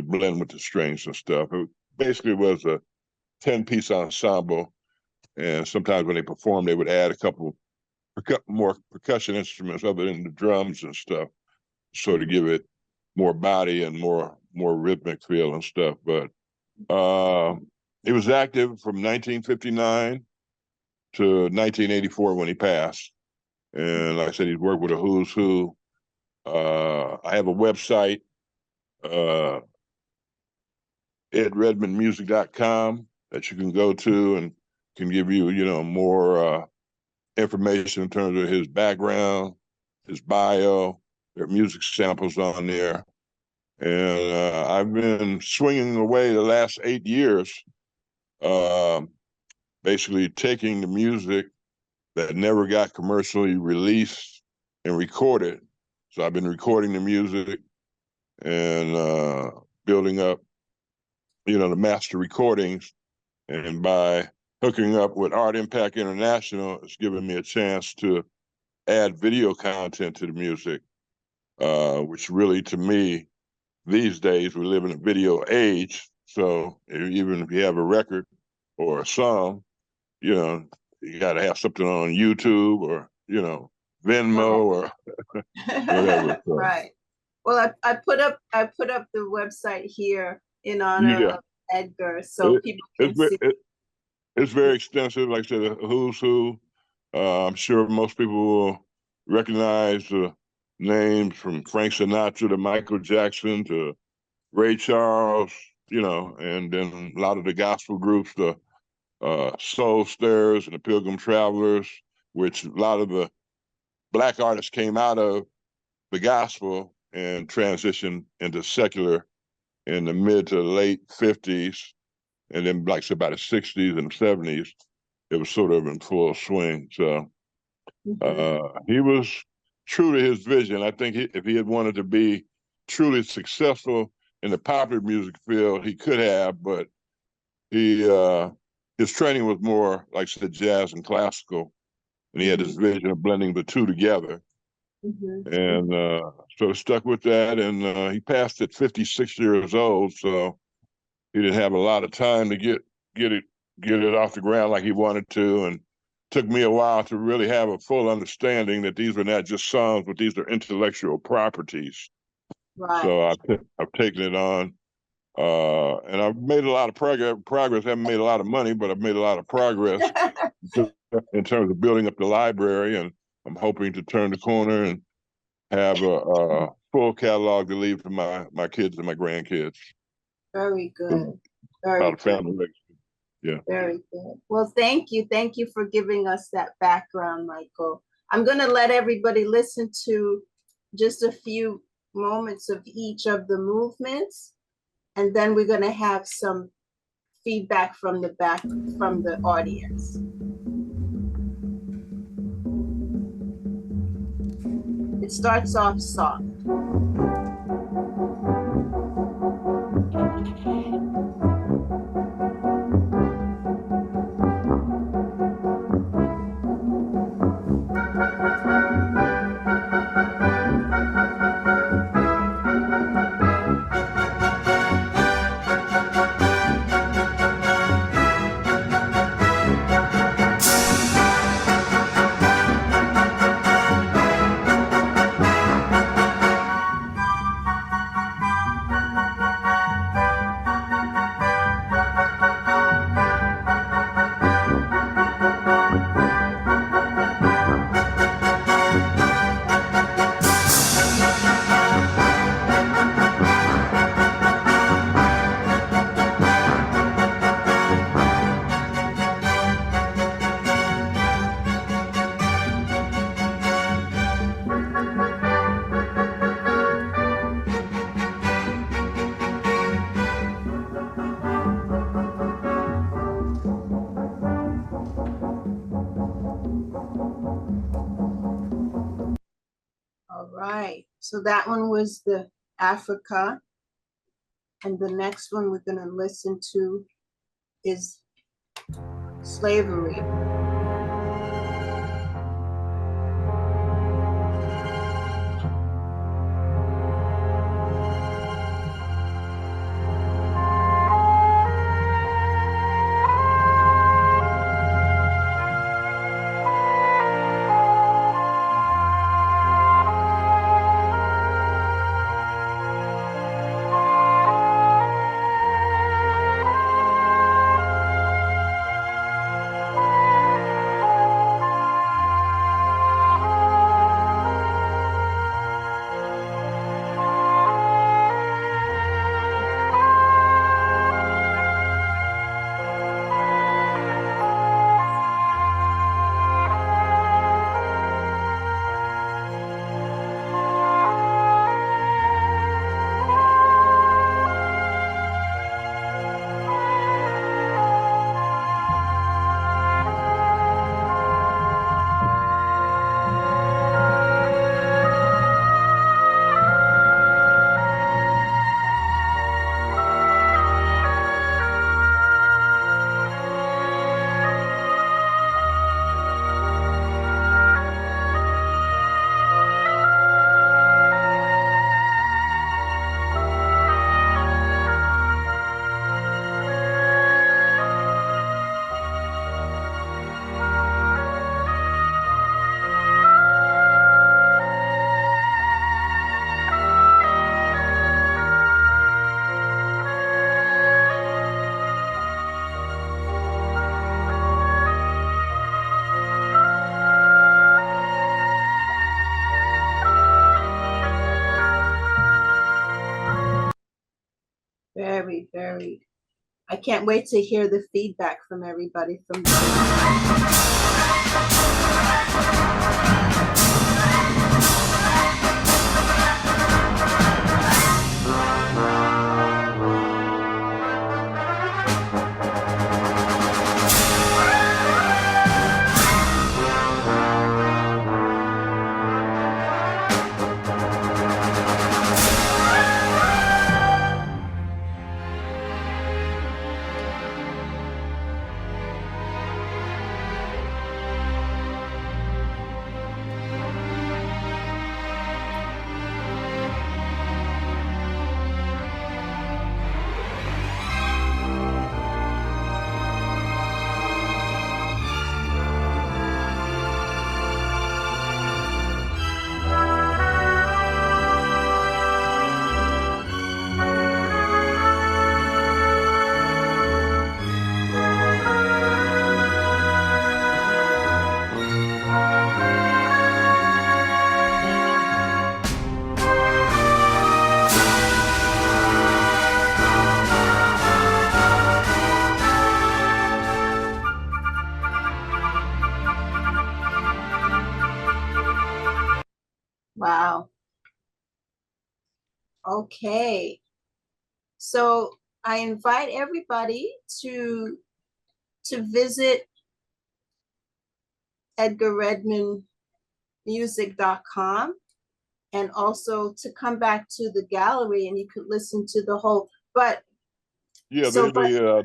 blend with the strings and stuff. It basically was a 10-piece ensemble, and sometimes when they performed, they would add a couple more percussion instruments other than the drums and stuff, sort of give it more body and more rhythmic feel and stuff. But he was active from 1959 to 1984 when he passed. And like I said, he's worked with a who's who. I have a website, edredmondmusic.com, that you can go to and can give you, more information in terms of his background, his bio. There are music samples on there. And I've been swinging away the last 8 years, basically taking the music that never got commercially released and recorded. So I've been recording the music and building up, the master recordings. And by hooking up with Art Impact International, it's given me a chance to add video content to the music, which really, to me, these days, we live in a video age. So even if you have a record or a song, you got to have something on YouTube or, Venmo or whatever. So. Right. Well, I put up the website here in honor of Edgar, so people can see. It's very extensive. Like I said, a who's who. I'm sure most people will recognize the names from Frank Sinatra to Michael Jackson to Ray Charles, and then a lot of the gospel groups, the Soul Stirrers and the Pilgrim Travelers, which a lot of the Black artists came out of the gospel and transitioned into secular in the mid to late 50s. And then, like I said, by the 60s and 70s, it was sort of in full swing. So he was true to his vision. I think if he had wanted to be truly successful in the popular music field, he could have, but his training was more, like I said, jazz and classical, and he had this vision of blending the two together. And so stuck with that, and he passed at 56 years old, so he didn't have a lot of time to get it off the ground like he wanted to, and took me a while to really have a full understanding that these were not just songs, but these are intellectual properties. Right. So I've taken it on, and I've made a lot of progress. I haven't made a lot of money, but I've made a lot of progress in terms of building up the library, and I'm hoping to turn the corner and have a full catalog to leave to my kids and my grandkids. Very good. Very good. Family legacy. Yeah. Very good. Well, thank you. Thank you for giving us that background, Michael. I'm going to let everybody listen to just a few moments of each of the movements, and then we're going to have some feedback from the audience. It starts off soft. So that one was the Africa. And the next one we're going to listen to is slavery. Very, very. I can't wait to hear the feedback from everybody from Wow. Okay. So I invite everybody to visit edgarredmondmusic.com and also to come back to the gallery and you could listen to the whole, but Yeah, so the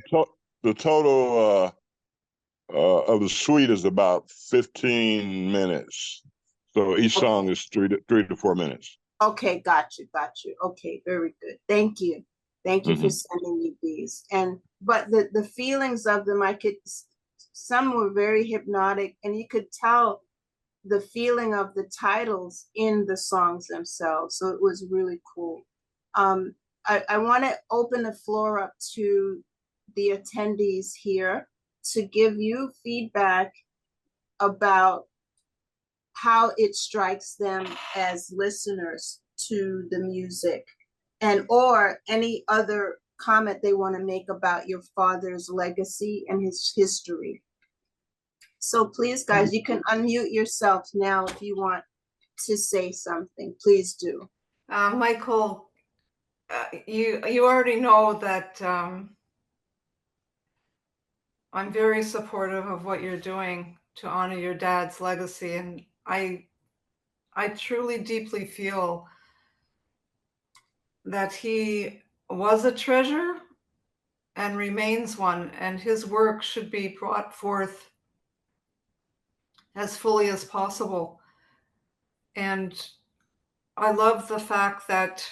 total of the suite is about 15 minutes. So each song is 3 to 4 minutes. okay, got you. Okay, very good. Thank you. Thank you for sending me these. But the feelings of them, some were very hypnotic, and you could tell the feeling of the titles in the songs themselves. So it was really cool. I want to open the floor up to the attendees here to give you feedback about how it strikes them as listeners to the music, and or any other comment they want to make about your father's legacy and his history. So please, guys, you can unmute yourselves now if you want to say something. Please do. Michael, you already know that I'm very supportive of what you're doing to honor your dad's legacy, and I truly, deeply feel that he was a treasure and remains one, and his work should be brought forth as fully as possible. And I love the fact that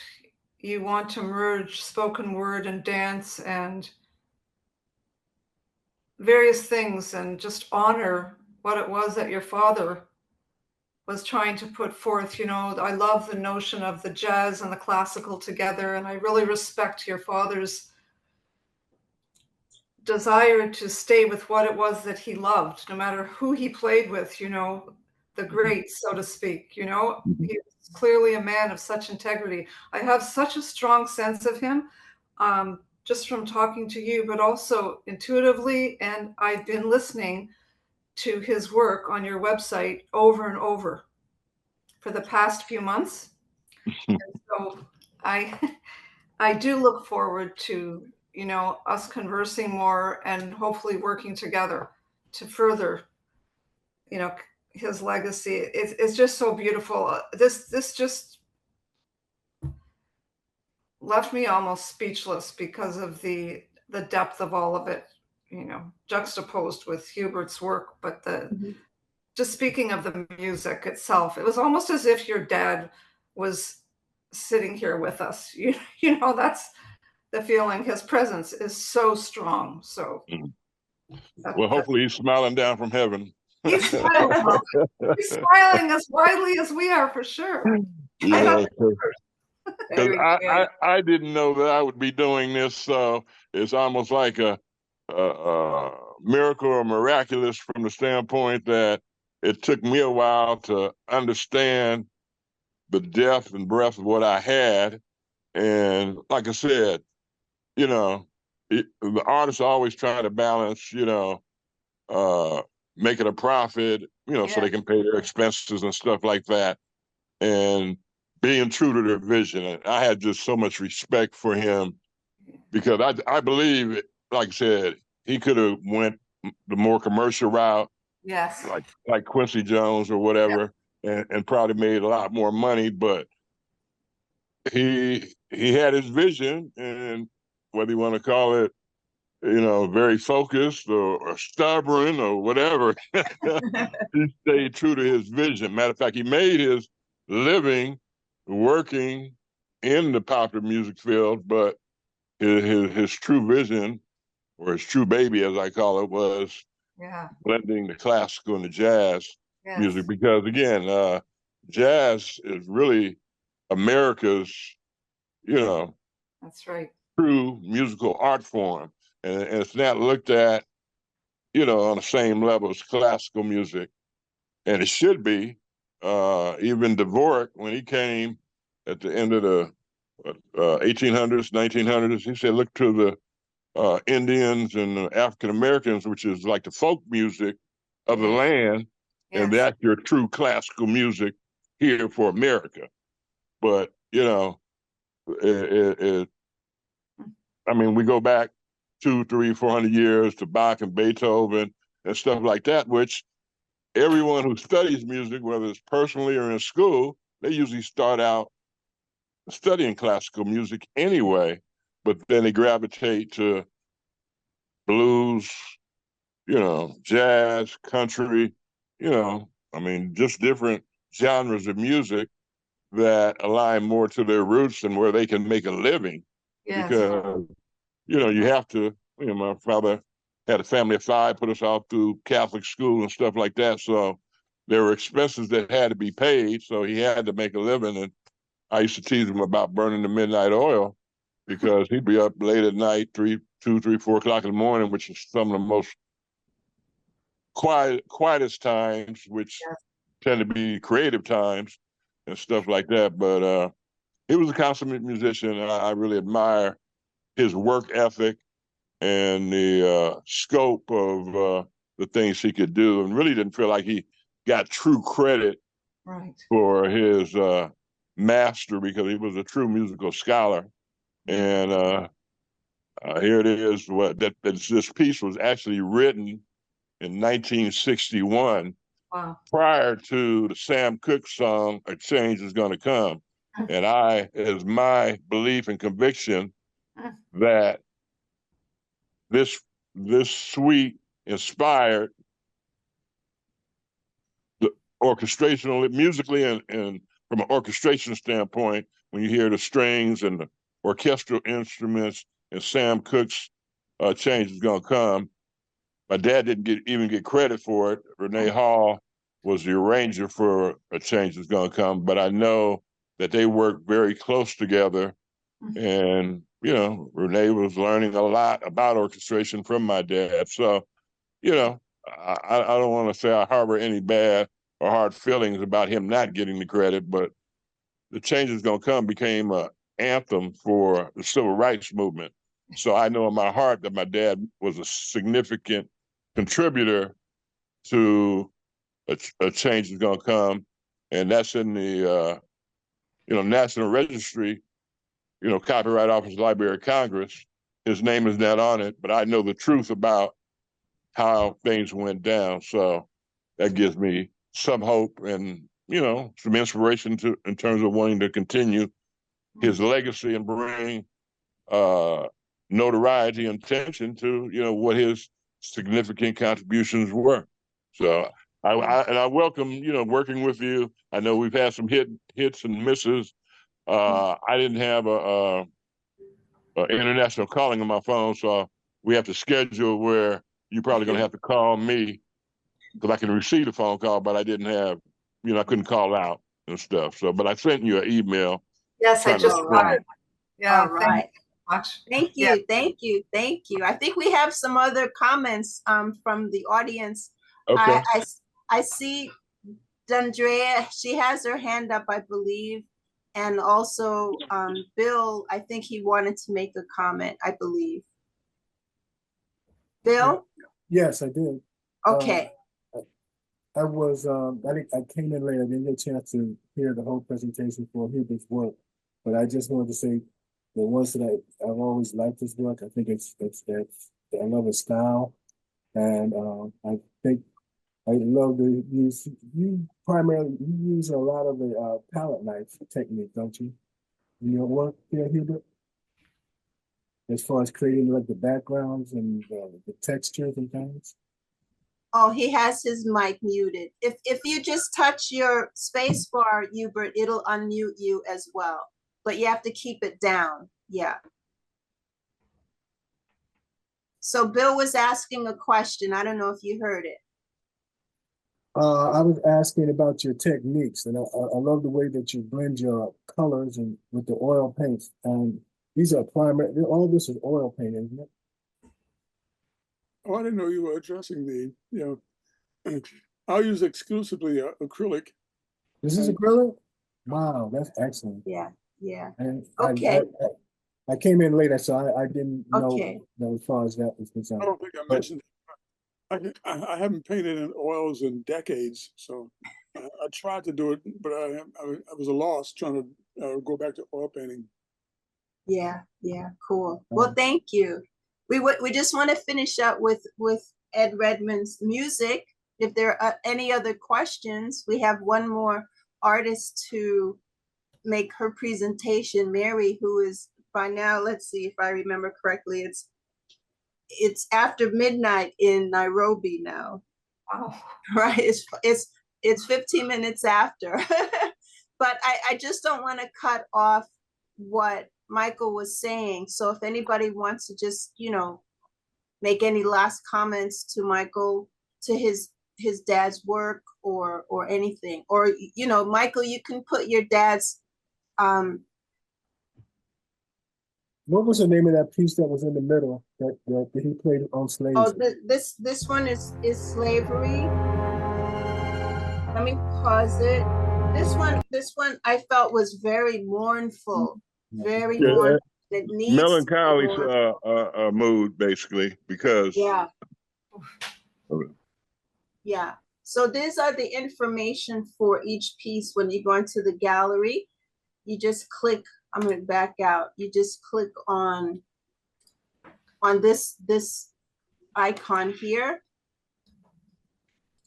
you want to merge spoken word and dance and various things and just honor what it was that your father was trying to put forth. You know, I love the notion of the jazz and the classical together, and I really respect your father's desire to stay with what it was that he loved, no matter who he played with, you know, the greats, so to speak. You know, he was clearly a man of such integrity. I have such a strong sense of him, just from talking to you, but also intuitively. And I've been listening to his work on your website over and over for the past few months. And so I do look forward to, you know, us conversing more and hopefully working together to further, you know, his legacy. It's just so beautiful. This just left me almost speechless because of the depth of all of it, you know, juxtaposed with Hubert's work. But just speaking of the music itself, it was almost as if your dad was sitting here with us. You know, that's the feeling. His presence is so strong. So well, hopefully he's smiling down from heaven. He's smiling. He's smiling as widely as we are, for sure. Yeah, because I didn't know that I would be doing this. So it's almost like a miracle or miraculous from the standpoint that it took me a while to understand the depth and breadth of what I had. And like I said, you know, the artists always try to balance, you know, making a profit, you know, so they can pay their expenses and stuff like that, and being true to their vision. And I had just so much respect for him because I believe, like I said, he could have went the more commercial route, yes, like Quincy Jones or whatever, and probably made a lot more money. But he had his vision, and whether you want to call it, you know, very focused or stubborn or whatever, he stayed true to his vision. Matter of fact, he made his living working in the popular music field, but his true vision, or his true baby, as I call it, was blending the classical and the jazz music. Because again, jazz is really America's, you know, that's right, true musical art form. And it's not looked at, you know, on the same level as classical music. And it should be. Even Dvorak, when he came at the end of the 1800s, 1900s, he said, look to the Indians and the African Americans, which is like the folk music of the land, and that's your true classical music here for America. But, you know, I mean, we go back 200, 300, 400 years to Bach and Beethoven and stuff like that, which everyone who studies music, whether it's personally or in school, they usually start out studying classical music anyway, but then they gravitate to blues, you know, jazz, country, you know, I mean, just different genres of music that align more to their roots and where they can make a living. Yes. Because, you know, you have to, you know, my father had a family of 5, put us all through Catholic school and stuff like that. So there were expenses that had to be paid. So he had to make a living. And I used to tease him about burning the midnight oil because he'd be up late at night, 2, 3, 4 o'clock in the morning, which is some of the most quietest times, which tend to be creative times and stuff like that. But he was a consummate musician, and I really admire his work ethic and the scope of the things he could do, and really didn't feel like he got true credit for his master, because he was a true musical scholar. And here it is, this piece was actually written in 1961. Wow. Prior to the Sam Cooke song, A Change Is Gonna Come. And it's my belief and conviction that this suite inspired the orchestrational, musically and from an orchestration standpoint, when you hear the strings and the orchestral instruments and Sam Cooke's Change Is Gonna Come. My dad didn't even get credit for it. Renee Hall was the arranger for A Change Is Gonna Come, but I know that they worked very close together. And, you know, Renee was learning a lot about orchestration from my dad. So, you know, I don't want to say I harbor any bad or hard feelings about him not getting the credit, but The Change Is Gonna Come became an anthem for the civil rights movement. So I know in my heart that my dad was a significant contributor to A Change Is Gonna Come, and that's in the National Registry, Copyright Office, Library of Congress. His name is not on it, but I know the truth about how things went down. So that gives me some hope and some inspiration in terms of wanting to continue his legacy and bring notoriety and attention to what his significant contributions were. So I welcome working with you. I know we've had some hits and misses. I didn't have a international calling on my phone, so we have to schedule where you're probably going to have to call me because I can receive the phone call, but I didn't have, I couldn't call out and stuff. So, but I sent you an email. Yes, I just got it. Yeah, all right. Thank you much. Thank you. I think we have some other comments from the audience. Okay. I see Dandrea, she has her hand up, I believe. And also Bill, I think he wanted to make a comment, I believe. Bill? Yes, I did. Okay. I came in late. I didn't get a chance to hear the whole presentation for Hubert's work, but I just wanted to say the ones that I've always liked his work. I think I love his style, and I think I love the use. You use a lot of the palette knife technique, don't you? In your work there, Hubert? As far as creating like the backgrounds and the textures and things. Oh, he has his mic muted. If you just touch your space bar, Hubert, it'll unmute you as well. But you have to keep it down. Yeah. So Bill was asking a question. I don't know if you heard it. I was asking about your techniques, and I love the way that you blend your colors and with the oil paints. And these are primary. All this is oil paint, isn't it? Oh, I didn't know you were addressing me. I'll use exclusively acrylic. This is acrylic? Wow, that's excellent. Yeah, yeah. And okay. I came in later, so I didn't know as far as that was concerned. I don't think I mentioned it. I haven't painted in oils in decades, so I tried to do it, but I was a loss trying to go back to oil painting. Yeah, cool. Well, thank you. We just want to finish up with Ed Redmond's music. If there are any other questions, we have one more artist to make her presentation, Mary, who is by now, let's see if I remember correctly, it's after midnight in Nairobi now. Wow. Right, it's 15 minutes after. But I just don't want to cut off what Michael was saying. So if anybody wants to just, make any last comments to Michael, to his dad's work or anything, or, Michael, you can put your dad's, what was the name of that piece that was in the middle that he played on slaves? oh, this one is slavery. Let me pause it. This one I felt was very mournful, very mournful. It needs melancholy mood, basically, because yeah. So these are the information for each piece. When you go into the gallery, you just click. I'm going to back out. You just click on this icon here.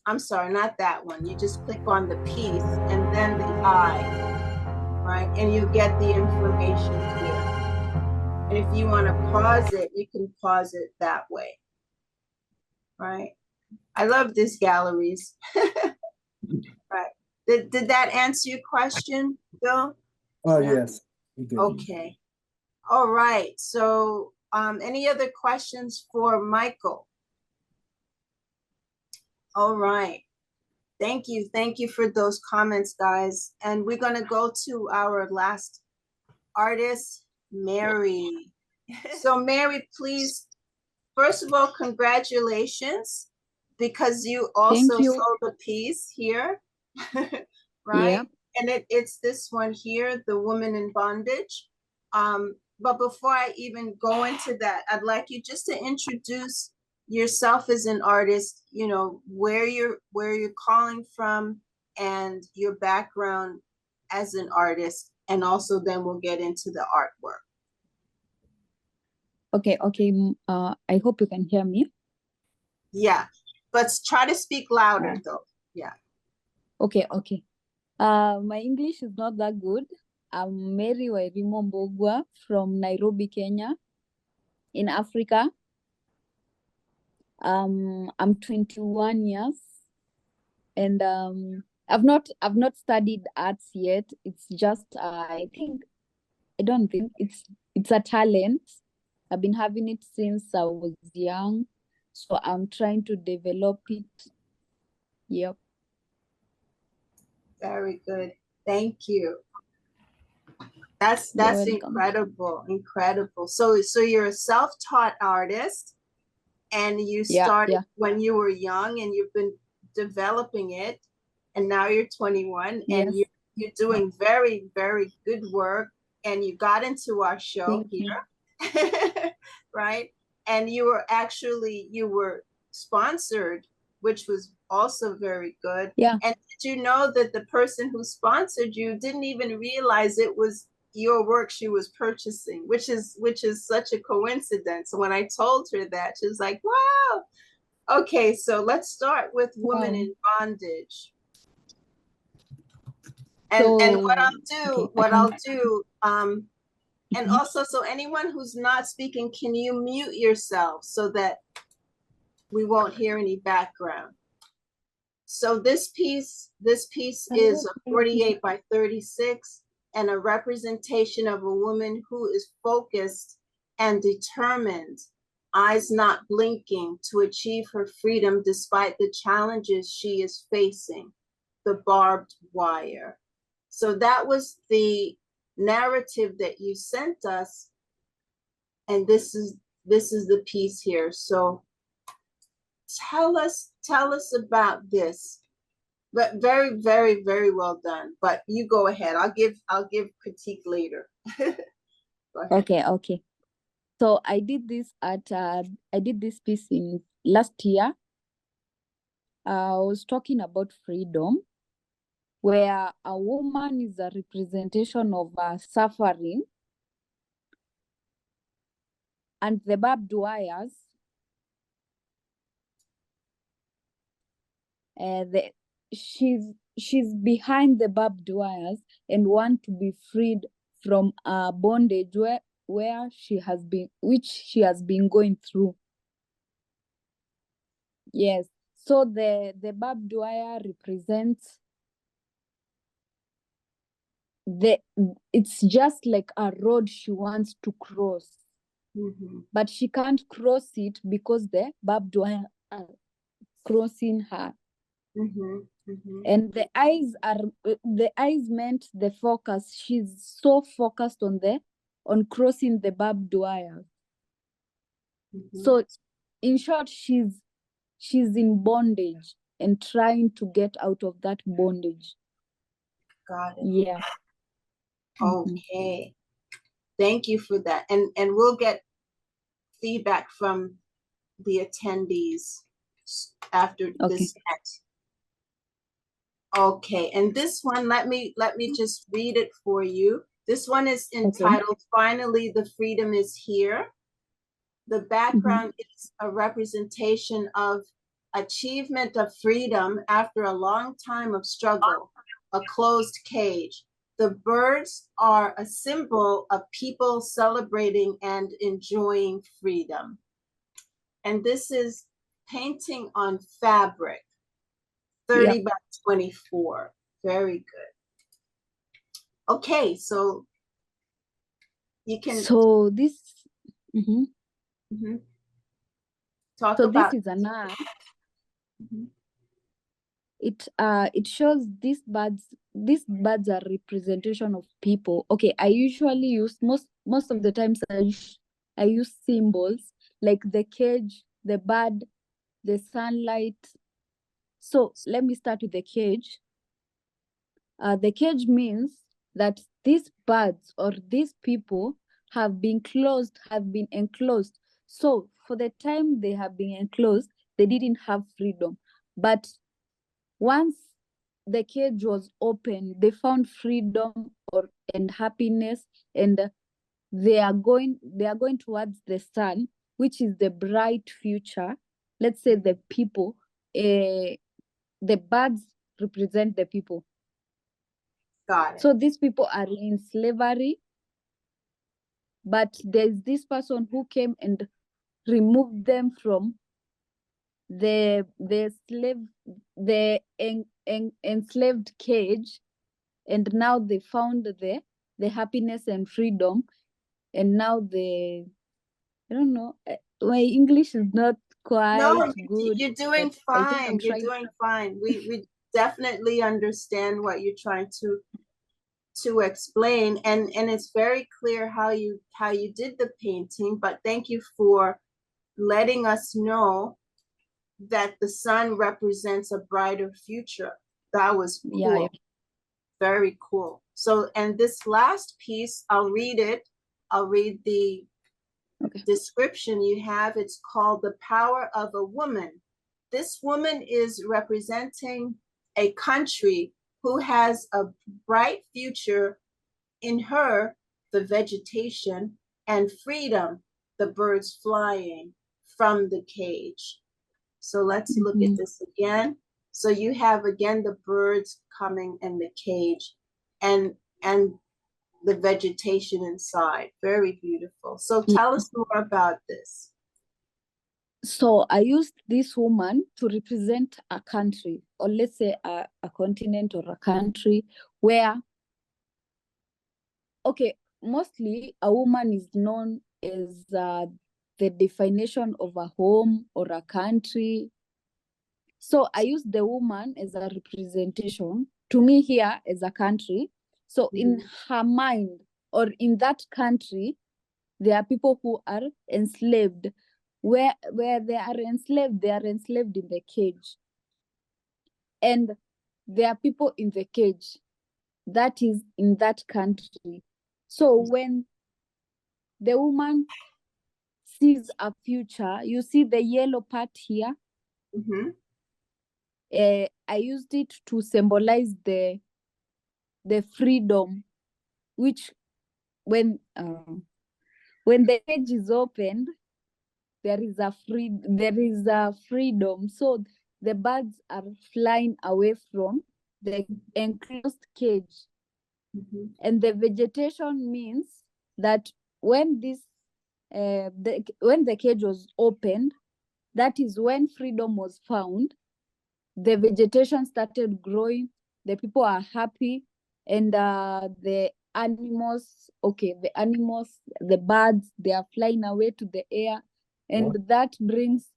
I'm sorry, not that one. You just click on the piece and then the eye, right? And you get the information here. And if you want to pause it, you can pause it that way, right? I love these galleries. Right. Did that answer your question, Bill? Oh, yes. Okay. All right. So any other questions for Michael? All right. Thank you. Thank you for those comments, guys. And we're going to go to our last artist, Mary. So Mary, please, first of all, congratulations, because you also sold a piece here, right? Yeah. And it's this one here, The Woman in Bondage. But before I even go into that, I'd like you just to introduce yourself as an artist, where you're calling from and your background as an artist. And also then we'll get into the artwork. Okay. I hope you can hear me. Yeah, but try to speak louder though. Yeah. Okay. My English is not that good. I'm Mary Mbugua from Nairobi, Kenya, in Africa. I'm 21 years, and I've not studied arts yet. It's just I don't think it's a talent. I've been having it since I was young, so I'm trying to develop it. Yep. Very good. Thank you. That's incredible. So you're a self-taught artist, and you started when you were young, and you've been developing it, and now you're 21, and you're doing very, very good work, and you got into our show here. Right? And you were sponsored, which was also very good. Yeah. And did you know that the person who sponsored you didn't even realize it was your work she was purchasing, which is such a coincidence. When I told her that, she was like, wow. Okay, so let's start with Woman in Bondage. And what I'll do, and also, so anyone who's not speaking, can you mute yourself so that we won't hear any background? So this piece is a 48 by 36 and a representation of a woman who is focused and determined, eyes not blinking, to achieve her freedom despite the challenges she is facing, the barbed wire. So that was the narrative that you sent us, and this is the piece here. So tell us about this. But very, very, very well done. But you go ahead. I'll give critique later. Okay. So I did this piece in last year. I was talking about freedom, where a woman is a representation of suffering, and the barbed wires, she's behind the barbed wires and want to be freed from a bondage which she has been going through. Yes. So the barbed wire represents it's just like a road she wants to cross. Mm-hmm. But she can't cross it because the barbed wire are crossing her. Mm-hmm. Mm-hmm. And the eyes meant the focus. She's so focused on crossing the barbed wire. Mm-hmm. So in short, she's in bondage and trying to get out of that bondage. Got it. Yeah. Okay. Thank you for that. And we'll get feedback from the attendees after this chat. Okay, and this one, let me just read it for you. This one is entitled, Finally, the Freedom is Here. The background is a representation of achievement of freedom after a long time of struggle, a closed cage. The birds are a symbol of people celebrating and enjoying freedom. And this is painting on fabric, 30 by 24. Very good. Okay, so you can. So this. Talk so about. This is an art. It shows these birds. These birds are representation of people. Okay, I usually use most of the times I use symbols like the cage, the bird, the sunlight. So let me start with the cage. The cage means that these birds or these people have been enclosed. So for the time they have been enclosed, they didn't have freedom. But once the cage was open, they found freedom and happiness, and they are going towards the sun, which is the bright future. Let's say the people, the birds represent the people. Got it. So these people are in slavery, but there's this person who came and removed them from the enslaved cage, and now they found the happiness and freedom, and now I don't know, my English is not quite good. You're doing fine. You're doing fine. We definitely understand what you're trying to explain, and it's very clear how you did the painting, but thank you for letting us know that the sun represents a brighter future. That was cool. Yeah. Very cool. So, and this last piece, I'll read it. I'll read the description you have. It's called The Power of a Woman. This woman is representing a country who has a bright future in her, the vegetation, and freedom, the birds flying from the cage. So let's look at this again. So you have again the birds coming in the cage and the vegetation inside. Very beautiful. So tell us more about this. So I used this woman to represent a country, or let's say a continent or a country where, mostly a woman is known as the definition of a home or a country. So I use the woman as a representation to me here as a country. So in her mind or in that country, there are people who are enslaved. Where they are enslaved in the cage. And there are people in the cage that is in that country. So when the woman sees a future, you see the yellow part here. I used it to symbolize the the freedom, which when the cage is opened, there is a freedom. So the birds are flying away from the enclosed cage. And the vegetation means that when when the cage was opened, that is when freedom was found. The vegetation started growing, the people are happy, and the animals, the birds, they are flying away to the air, and that brings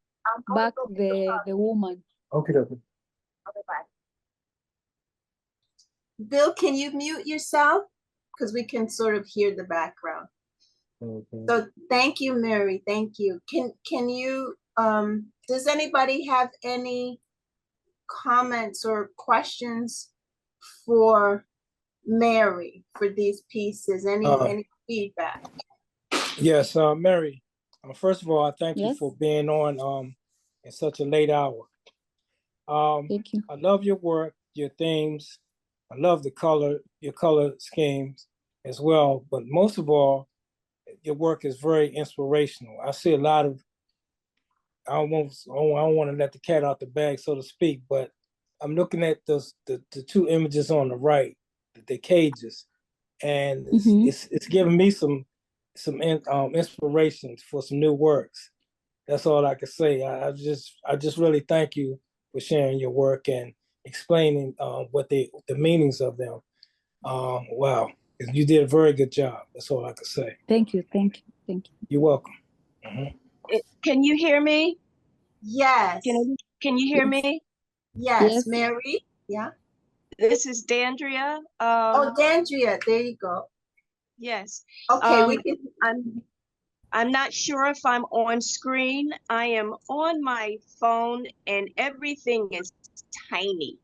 back the woman. Okay. Bill, can you mute yourself? Because we can sort of hear the background. Okay. So thank you, Mary. Thank you. Can you, does anybody have any comments or questions for Mary for these pieces? Any feedback? Yes, Mary. First of all, I thank you Yes. for being on in such a late hour. Thank you. I love your work, your themes. I love your color schemes as well. But most of all, your work is very inspirational. I see a lot of, I don't want to let the cat out the bag, so to speak, but I'm looking at the two images on the right, the cages, and it's giving me some inspiration for some new works. That's all I can say. I just really thank you for sharing your work and explaining what the meanings of them. Wow, you did a very good job. That's all I can say. Thank you. You're welcome. Can you hear me? Yes. Can you hear me? Yes, Mary. Yeah. This is Dandrea. Oh, Dandrea, there you go. Yes. Okay, we can. I'm not sure if I'm on screen. I am on my phone and everything is tiny.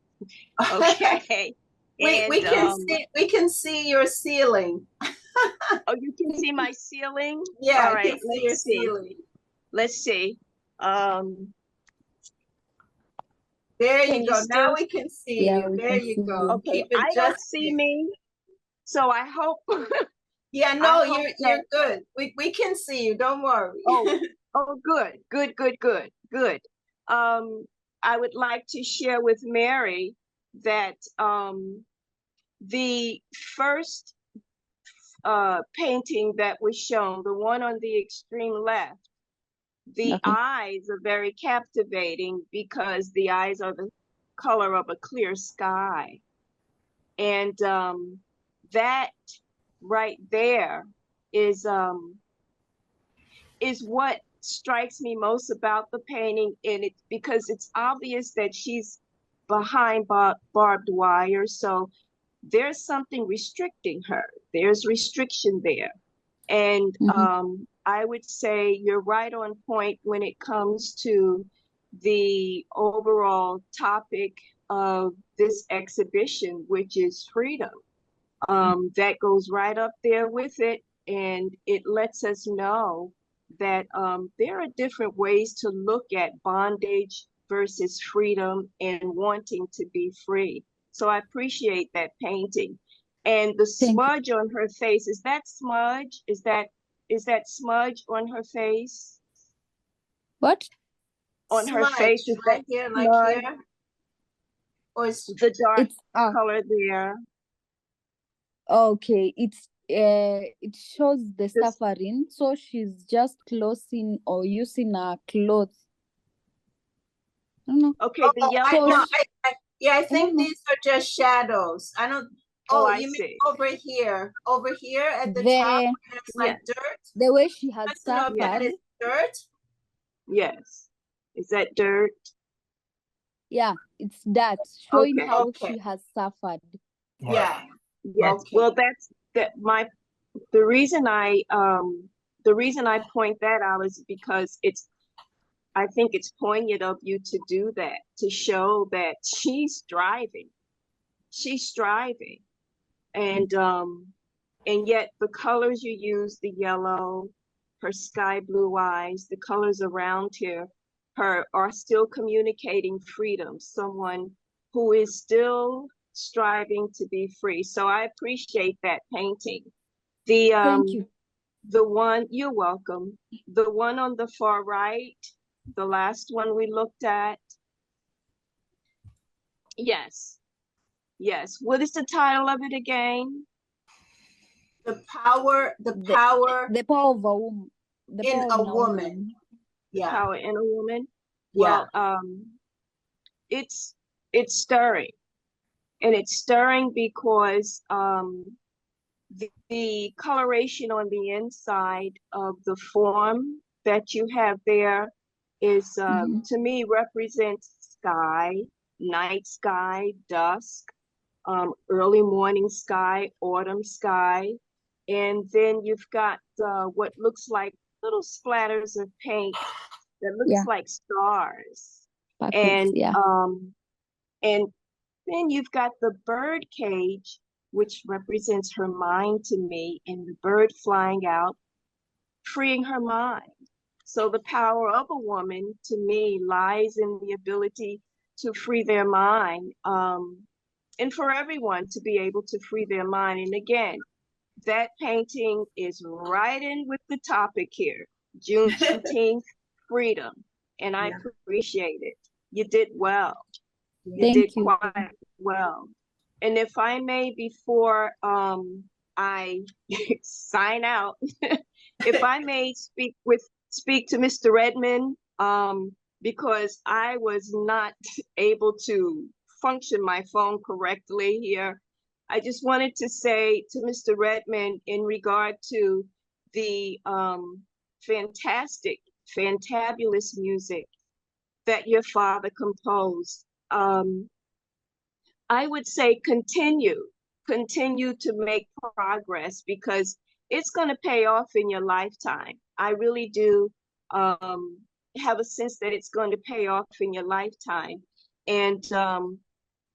Okay. We can see your ceiling. Oh, you can see my ceiling? Yeah, all right, I can see your ceiling. Let's see. There you go. Now we can see you. There you go. Okay, Keep it I just don't see me, so I hope. Yeah, no, you're good. We can see you. Don't worry. Oh, good. I would like to share with Mary that the first painting that was shown, the one on the extreme left, the eyes are very captivating because the eyes are the color of a clear sky. And that right there is what strikes me most about the painting, and it's because it's obvious that she's behind barbed wire, so there's something restricting her. There's restriction there. And I would say you're right on point when it comes to the overall topic of this exhibition, which is freedom. That goes right up there with it, and it lets us know that there are different ways to look at bondage versus freedom and wanting to be free. So I appreciate that painting. And the smudge on her face, is that smudge? Is that smudge on her face? What? On her Smudge, face, is right that here, smudge? like here? Or is the dark color there? Okay, it shows the suffering, so she's just closing or using her clothes. I don't know. Okay, the yellow. I think these are just shadows. I don't. I you see. mean over here at the top, where it's like dirt. The way she has suffered. That is dirt. Yes. Is that dirt? Yeah, it's that showing how she has suffered. Yeah. Yes. Okay. Well, the reason I point that out is because I think it's poignant of you to do that, to show that she's striving. And yet the colors you use, the yellow, her sky blue eyes, the colors around her are still communicating freedom. Someone who is still striving to be free. So I appreciate that painting. The Thank you. The one, you're welcome. The one on the far right, the last one we looked at. Yes. Yes. What is the title of it again? The power The power of a woman. The in power a woman. Yeah. Power in a woman. Yeah. Well, it's stirring. And it's stirring because the coloration on the inside of the form that you have there is, to me, represents sky, night sky, dusk, early morning sky, autumn sky. And then you've got what looks like little splatters of paint that looks like stars. Sparkles, And then you've got the bird cage, which represents her mind to me, and the bird flying out, freeing her mind. So the power of a woman, to me, lies in the ability to free their mind, and for everyone to be able to free their mind. And again, that painting is right in with the topic here, Juneteenth freedom, and I appreciate it. You did well. You did quite well. And if I may, before I sign out, if I may speak to Mr. Redmond, because I was not able to function my phone correctly here. I just wanted to say to Mr. Redmond in regard to the fantabulous music that your father composed. I would say continue to make progress, because it's going to pay off in your lifetime. I really do have a sense that it's going to pay off in your lifetime. And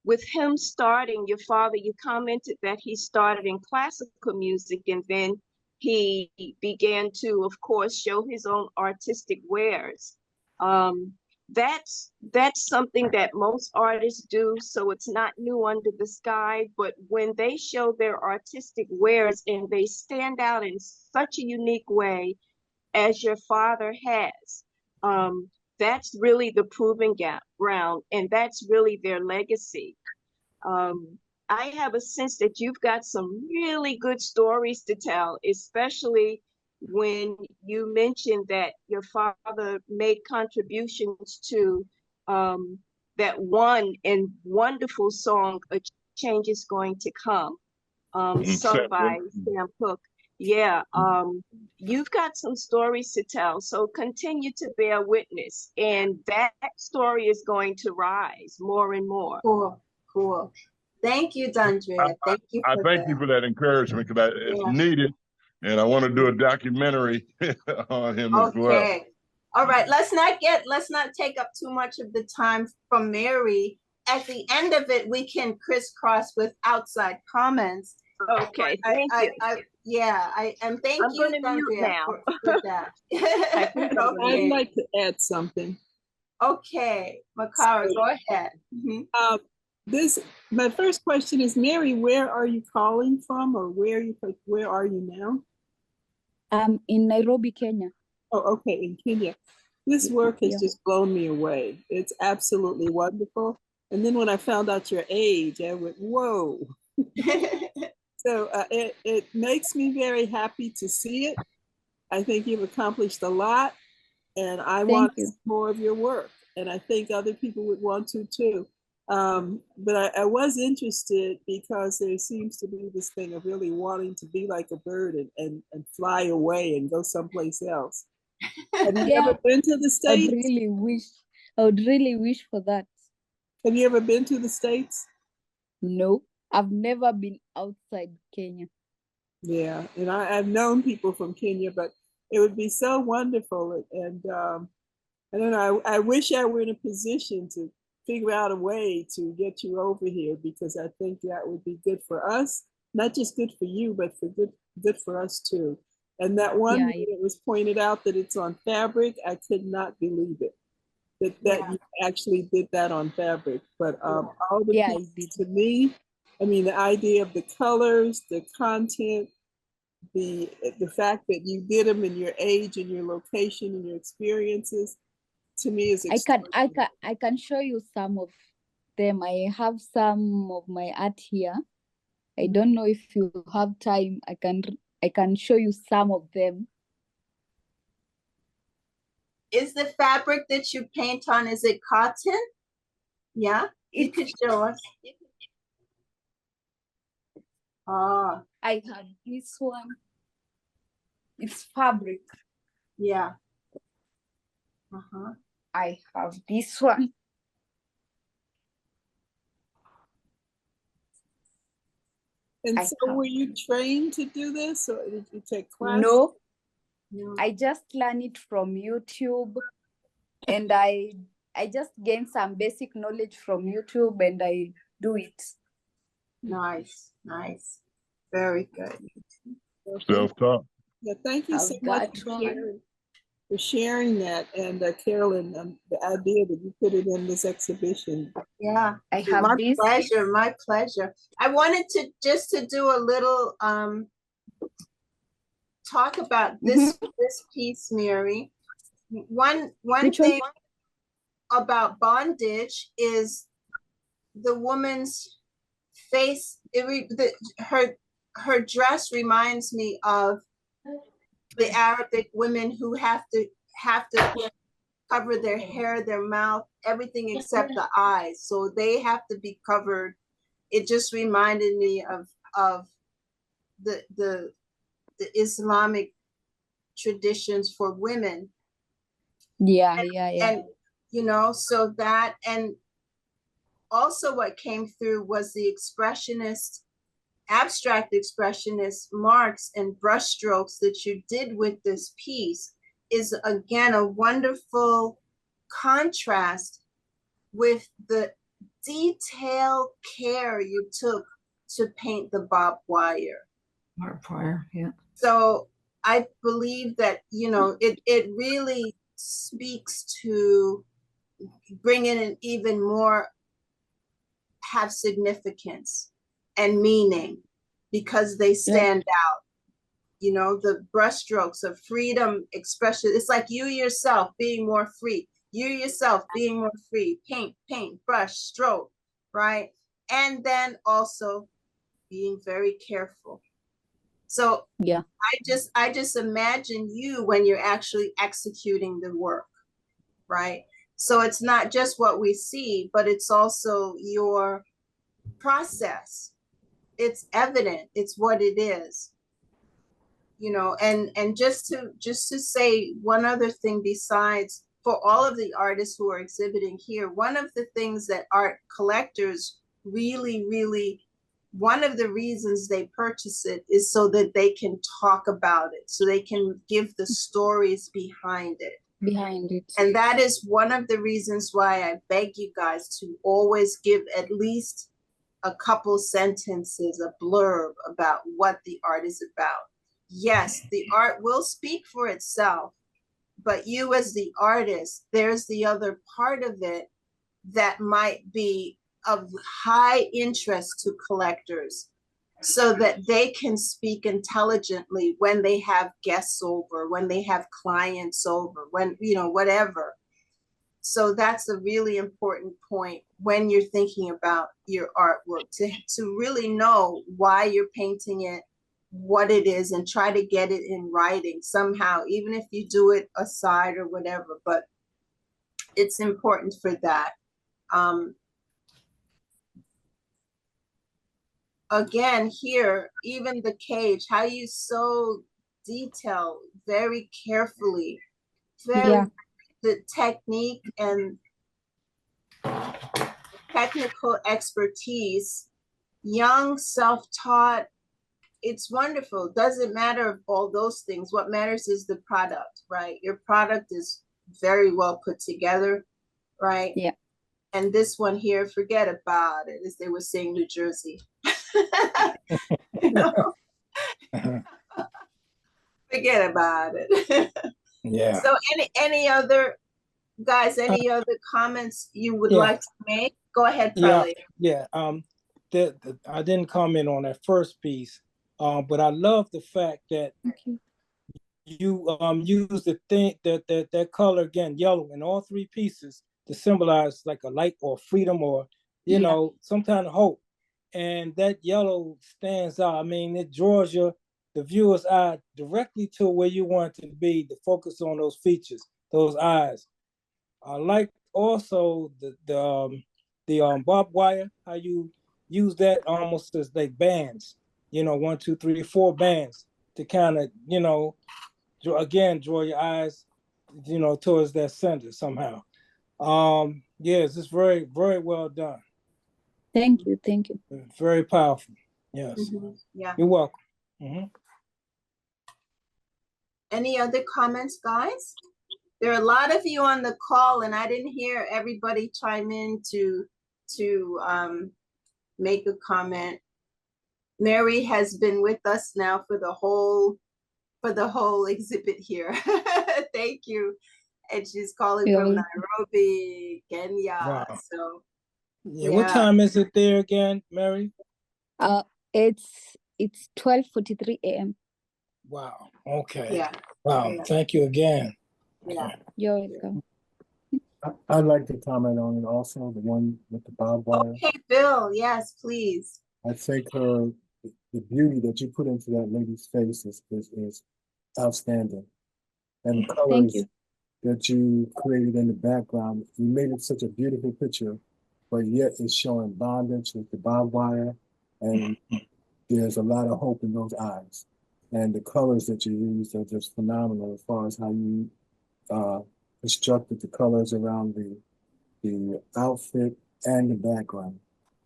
with him starting, your father, you commented that he started in classical music, and then he began to, of course, show his own artistic wares. That's something that most artists do, so it's not new under the sky. But when they show their artistic wares and they stand out in such a unique way as your father has, that's really the proving ground, and that's really their legacy. I have a sense that you've got some really good stories to tell, especially when you mentioned that your father made contributions to that one and wonderful song, A Change Is Going to Come, sung by Sam Cooke. Yeah, you've got some stories to tell, so continue to bear witness, and that story is going to rise more and more. Cool. Thank you, Dandrea. Thank you. I thank you for that encouragement, because it's needed, and I want to do a documentary on him as well. Okay. All right. Let's not take up too much of the time from Mary. At the end of it, we can crisscross with outside comments. Okay. Thank you. And thank you, Dandrea, for that. I'd like to add something. Okay, Makara, go ahead. My first question is, Mary, where are you calling from, or where are you now? In Nairobi, Kenya. Oh, okay, in Kenya. This work has just blown me away. It's absolutely wonderful. And then when I found out your age, I went, whoa. So it makes me very happy to see it. I think you've accomplished a lot, and I want more of your work. And I think other people would want to too. But I was interested because there seems to be this thing of really wanting to be like a bird and fly away and go someplace else. Have you ever been to the States? I would really wish for that. Have you ever been to the States? No, I've never been outside Kenya. Yeah, and I've known people from Kenya, but it would be so wonderful. And I don't know, I wish I were in a position to figure out a way to get you over here, because I think that would be good for us, not just good for you, but for good for us too. And that one that was pointed out that it's on fabric, I could not believe it. That you actually did that on fabric. But all the pieces to me I mean, the idea of the colors, the content, the fact that you did them in your age and your location and your experiences, to me is I can show you some of them. I have some of my art here. I don't know if you have time. I can show you some of them. Is the fabric that you paint on, is it cotton? Yeah, you could show us. Oh, I have this one. It's fabric. yeah. Uh-huh. I have this one. And so were you trained to do this, or did you take classes? No, I just learned it from YouTube, and I just gained some basic knowledge from YouTube, and I do it. Nice, nice. Very good. Self-taught. Yeah, thank you so much for sharing that. And Carolyn, the idea that you put it in this exhibition. Yeah, I have my this. pleasure, my pleasure. I wanted to just do a little talk about this this piece, Mary. One thing about bondage is the woman's face. Her dress reminds me of the Arabic women who have to cover their hair, their mouth, everything except the eyes. So they have to be covered. It just reminded me of the Islamic traditions for women. Yeah. And you know, so that, and also what came through was the abstract expressionist marks and brushstrokes that you did with this piece is again a wonderful contrast with the detailed care you took to paint the barbed wire. Barbed wire, yeah. So I believe that, you know, it really speaks to bringing in even more, have significance and meaning because they stand out. You know, the brushstrokes of freedom expression. It's like you yourself being more free. You yourself being more free. Paint, brush, stroke, right? And then also being very careful. So yeah, I just imagine you when you're actually executing the work, right? So it's not just what we see, but it's also your process. It's evident. It's what it is. You know, and just to say one other thing besides, for all of the artists who are exhibiting here, one of the things that art collectors really, one of the reasons they purchase it is so that they can talk about it, so they can give the stories behind it. And that is one of the reasons why I beg you guys to always give at least a couple sentences, a blurb about what the art is about. Yes, the art will speak for itself, but you as the artist, there's the other part of it that might be of high interest to collectors so that they can speak intelligently when they have guests over, when they have clients over, when, you know, whatever. So that's a really important point when you're thinking about your artwork, to really know why you're painting it, what it is, and try to get it in writing somehow, even if you do it aside or whatever, but it's important for that. Again, here, even the cage, how you so detail very carefully, the technique and technical expertise, young, self-taught, it's wonderful. Doesn't matter all those things. What matters is the product, right? Your product is very well put together, right? Yeah. And this one here, forget about it, as they were saying, New Jersey. You know? Forget about it. Yeah. So any other guys, any other comments you would like to make? Go ahead, Prelli. Yeah. I didn't comment on that first piece, but I love the fact that you use the thing that color again, yellow, in all three pieces to symbolize like a light or freedom or some kind of hope. And that yellow stands out. I mean, it draws the viewer's eye directly to where you want it to be, to focus on those features, those eyes. I like also the barbed wire, how you use that almost as like bands, 1, 2, 3, 4 bands to kind of, draw your eyes, towards that center somehow. Yes, it's very, very well done. Thank you. Thank you. Very powerful. Yes. Yeah. You're welcome. Any other comments, guys? There are a lot of you on the call, and I didn't hear everybody chime in to make a comment. Mary has been with us now for the whole exhibit here. Thank you. And she's calling from Nairobi, Kenya. Wow. So yeah. What time is it there again, Mary? It's 12:43 a.m. Wow. Okay. Yeah. Wow. Yeah. Thank you again. Yeah. You're welcome. I'd like to comment on it also, the one with the barbed wire. Okay, Bill. Yes, please. I think the beauty that you put into that lady's face is outstanding. And the colors that you created in the background, you made it such a beautiful picture, but yet it's showing bondage with the barbed wire, and there's a lot of hope in those eyes. And the colors that you used are just phenomenal as far as how you constructed the colors around the outfit and the background.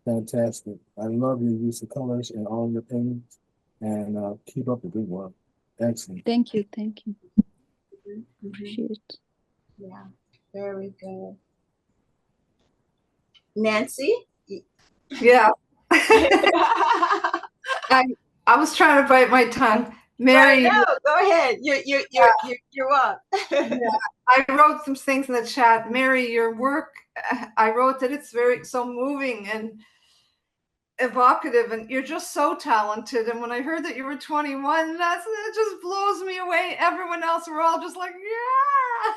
Fantastic. I love your use of colors in all your paintings, and keep up the good work. Excellent. Thank you. Thank you. Appreciate it. Yeah, very good. Nancy? Yeah. I was trying to bite my tongue. Mary, no, go ahead. You're up. Yeah, I wrote some things in the chat. Mary, your work, I wrote that it's so moving and evocative, and you're just so talented. And when I heard that you were 21, it just blows me away. Everyone else, we're all just like,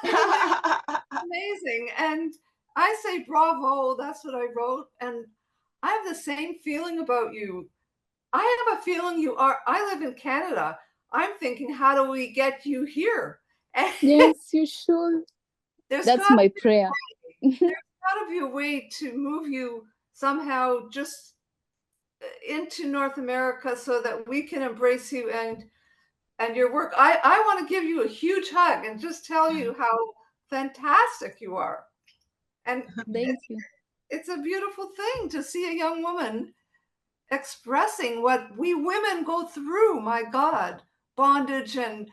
yeah, amazing. And I say bravo. That's what I wrote. And I have the same feeling about you. I have a feeling I live in Canada. I'm thinking, how do we get you here? And yes, you should. That's my prayer. There's got to be a way to move you somehow just into North America so that we can embrace you and your work. I want to give you a huge hug and just tell you how fantastic you are. And thank you. It's a beautiful thing to see a young woman expressing what we women go through. My God, bondage and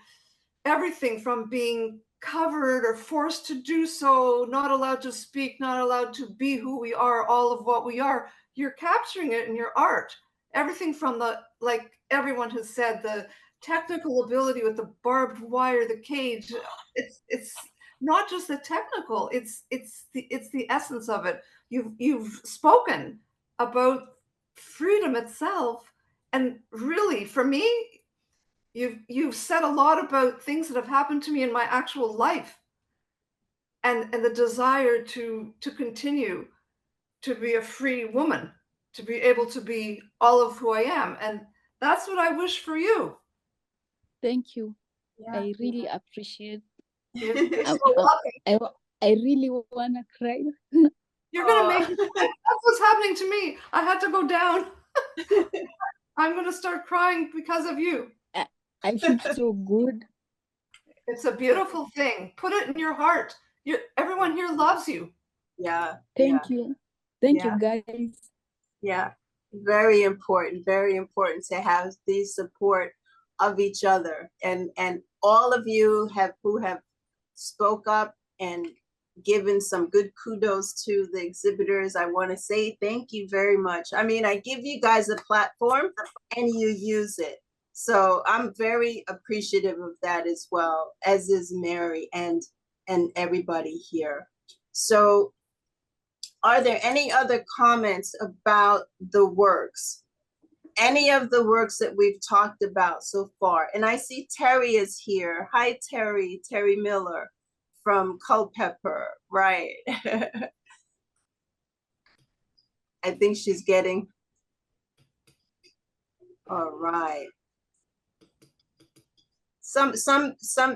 everything from being covered or forced to do so, not allowed to speak, not allowed to be who we are, all of what we are. You're capturing it in your art. Everything from like everyone has said, the technical ability with the barbed wire, the cage. It's not just the technical. It's the essence of it. You've spoken about freedom itself, and really, for me, you've said a lot about things that have happened to me in my actual life, and the desire to continue to be a free woman, to be able to be all of who I am. And that's what I wish for you. Thank you. Yeah. I really appreciate it. I really want to cry. You're going to make it. That's what's happening to me. I had to go down. I'm going to start crying because of you. I feel so good. It's a beautiful thing. Put it in your heart. Everyone here loves you. Yeah. Thank you. Thank you, guys. Yeah. Very important to have the support of each other. And all of you who have spoke up and given some good kudos to the exhibitors. I want to say thank you very much. I mean, I give you guys a platform and you use it. So I'm very appreciative of that as well, as is Mary and everybody here. So Are there any other comments about the works? Any of the works that we've talked about so far? And I see Terry is here. Hi, Terry Miller from Culpeper, right? I think she's getting, all right. Some,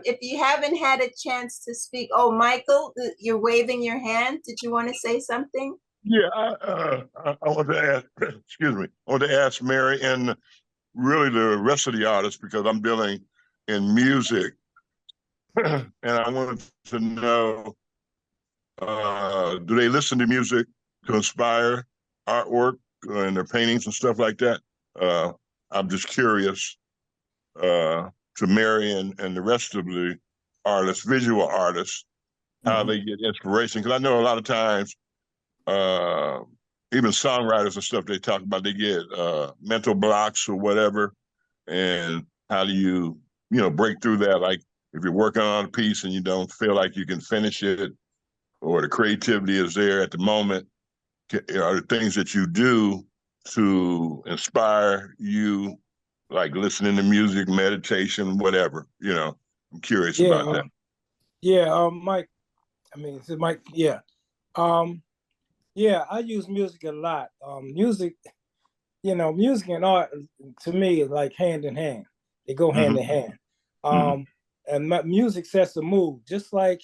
if you haven't had a chance to speak, oh, Michael, you're waving your hand. Did you want to say something? Yeah, I want to ask, excuse me, I want to ask Mary and really the rest of the artists, because I'm dealing in music, and I wanted to know, do they listen to music to inspire artwork and their paintings and stuff like that? I'm just curious to Mary and the rest of the artists, visual artists, how they get inspiration. Because I know a lot of times, even songwriters and stuff, they talk about they get mental blocks or whatever. And how do you break through that? Like if you're working on a piece and you don't feel like you can finish it, or the creativity is there at the moment, are there things that you do to inspire you, like listening to music, meditation, whatever? I'm curious about that. Yeah, Mike. I mean, is it Mike? Yeah. Yeah, I use music a lot. Music, music and art to me is like hand in hand. They go hand in hand. And music sets a mood, just like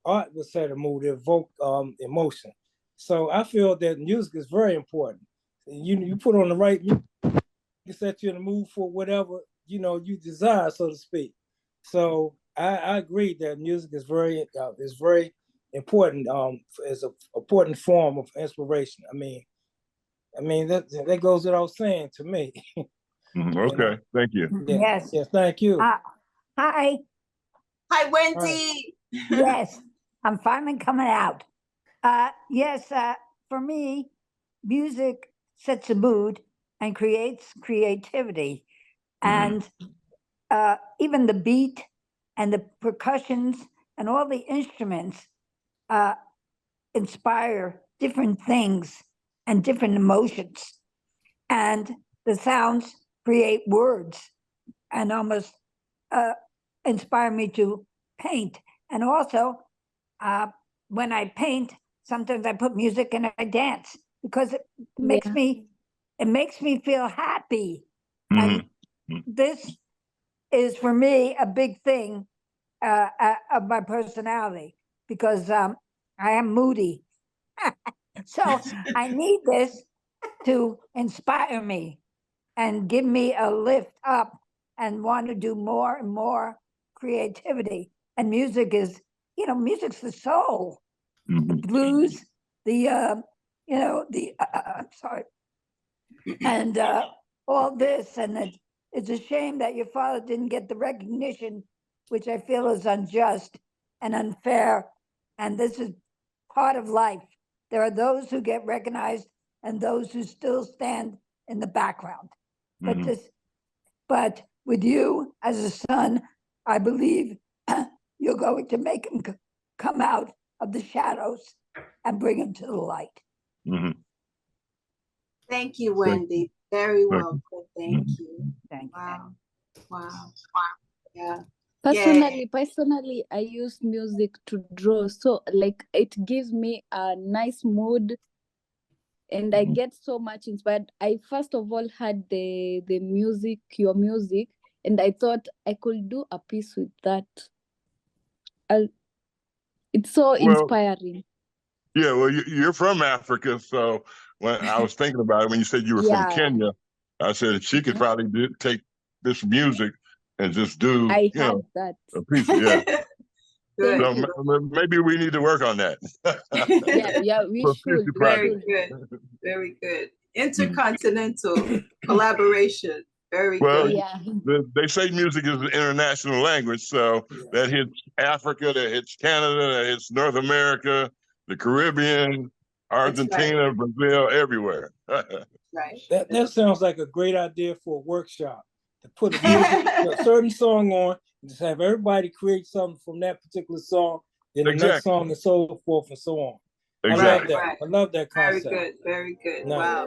art would set a mood, evoke emotion. So I feel that music is very important. You put on the right music, it sets you in the mood for whatever you desire, so to speak. So I agree that music is very important. As an important form of inspiration. I mean that goes without saying to me. Okay, thank you. Yes. Yes, thank you. Hi. Hi, Wendy. Yes, I'm finally coming out. Yes, for me, music sets a mood and creates creativity. And even the beat and the percussions and all the instruments inspire different things and different emotions. And the sounds create words and almost inspire me to paint. And also, when I paint, sometimes I put music and I dance because it makes me feel happy. And this is for me a big thing of my personality, because I am moody. So I need this to inspire me and give me a lift up and want to do more and more creativity. And music is, music's the soul. The blues, I'm sorry, and all this. And it's a shame that your father didn't get the recognition, which I feel is unjust and unfair. And this is part of life. There are those who get recognized and those who still stand in the background. But with you as a son, I believe you're going to make him come out of the shadows and bring him to the light. Thank you, Wendy. Very well put. Thank you. Thank you. Wow. Yeah. Personally, I use music to draw. So like it gives me a nice mood and I get so much inspired. I first of all had your music, and I thought I could do a piece with that. It's so inspiring. Yeah, well, you're from Africa, so when I was thinking about it, when you said you were from Kenya, I said she could probably take this music and just do, that. a piece. So maybe we need to work on that. We should. Very good. Intercontinental collaboration. Very good. Yeah. They say music is an international language, so that hits Africa, that hits Canada, that hits North America, the Caribbean, Argentina, Brazil, everywhere. Right. That sounds like a great idea for a workshop. To put a certain song on and just have everybody create something from that particular song, then the next song and so forth and so on. Exactly. Right. I love that Very concept. good. Very good. Nice. Wow.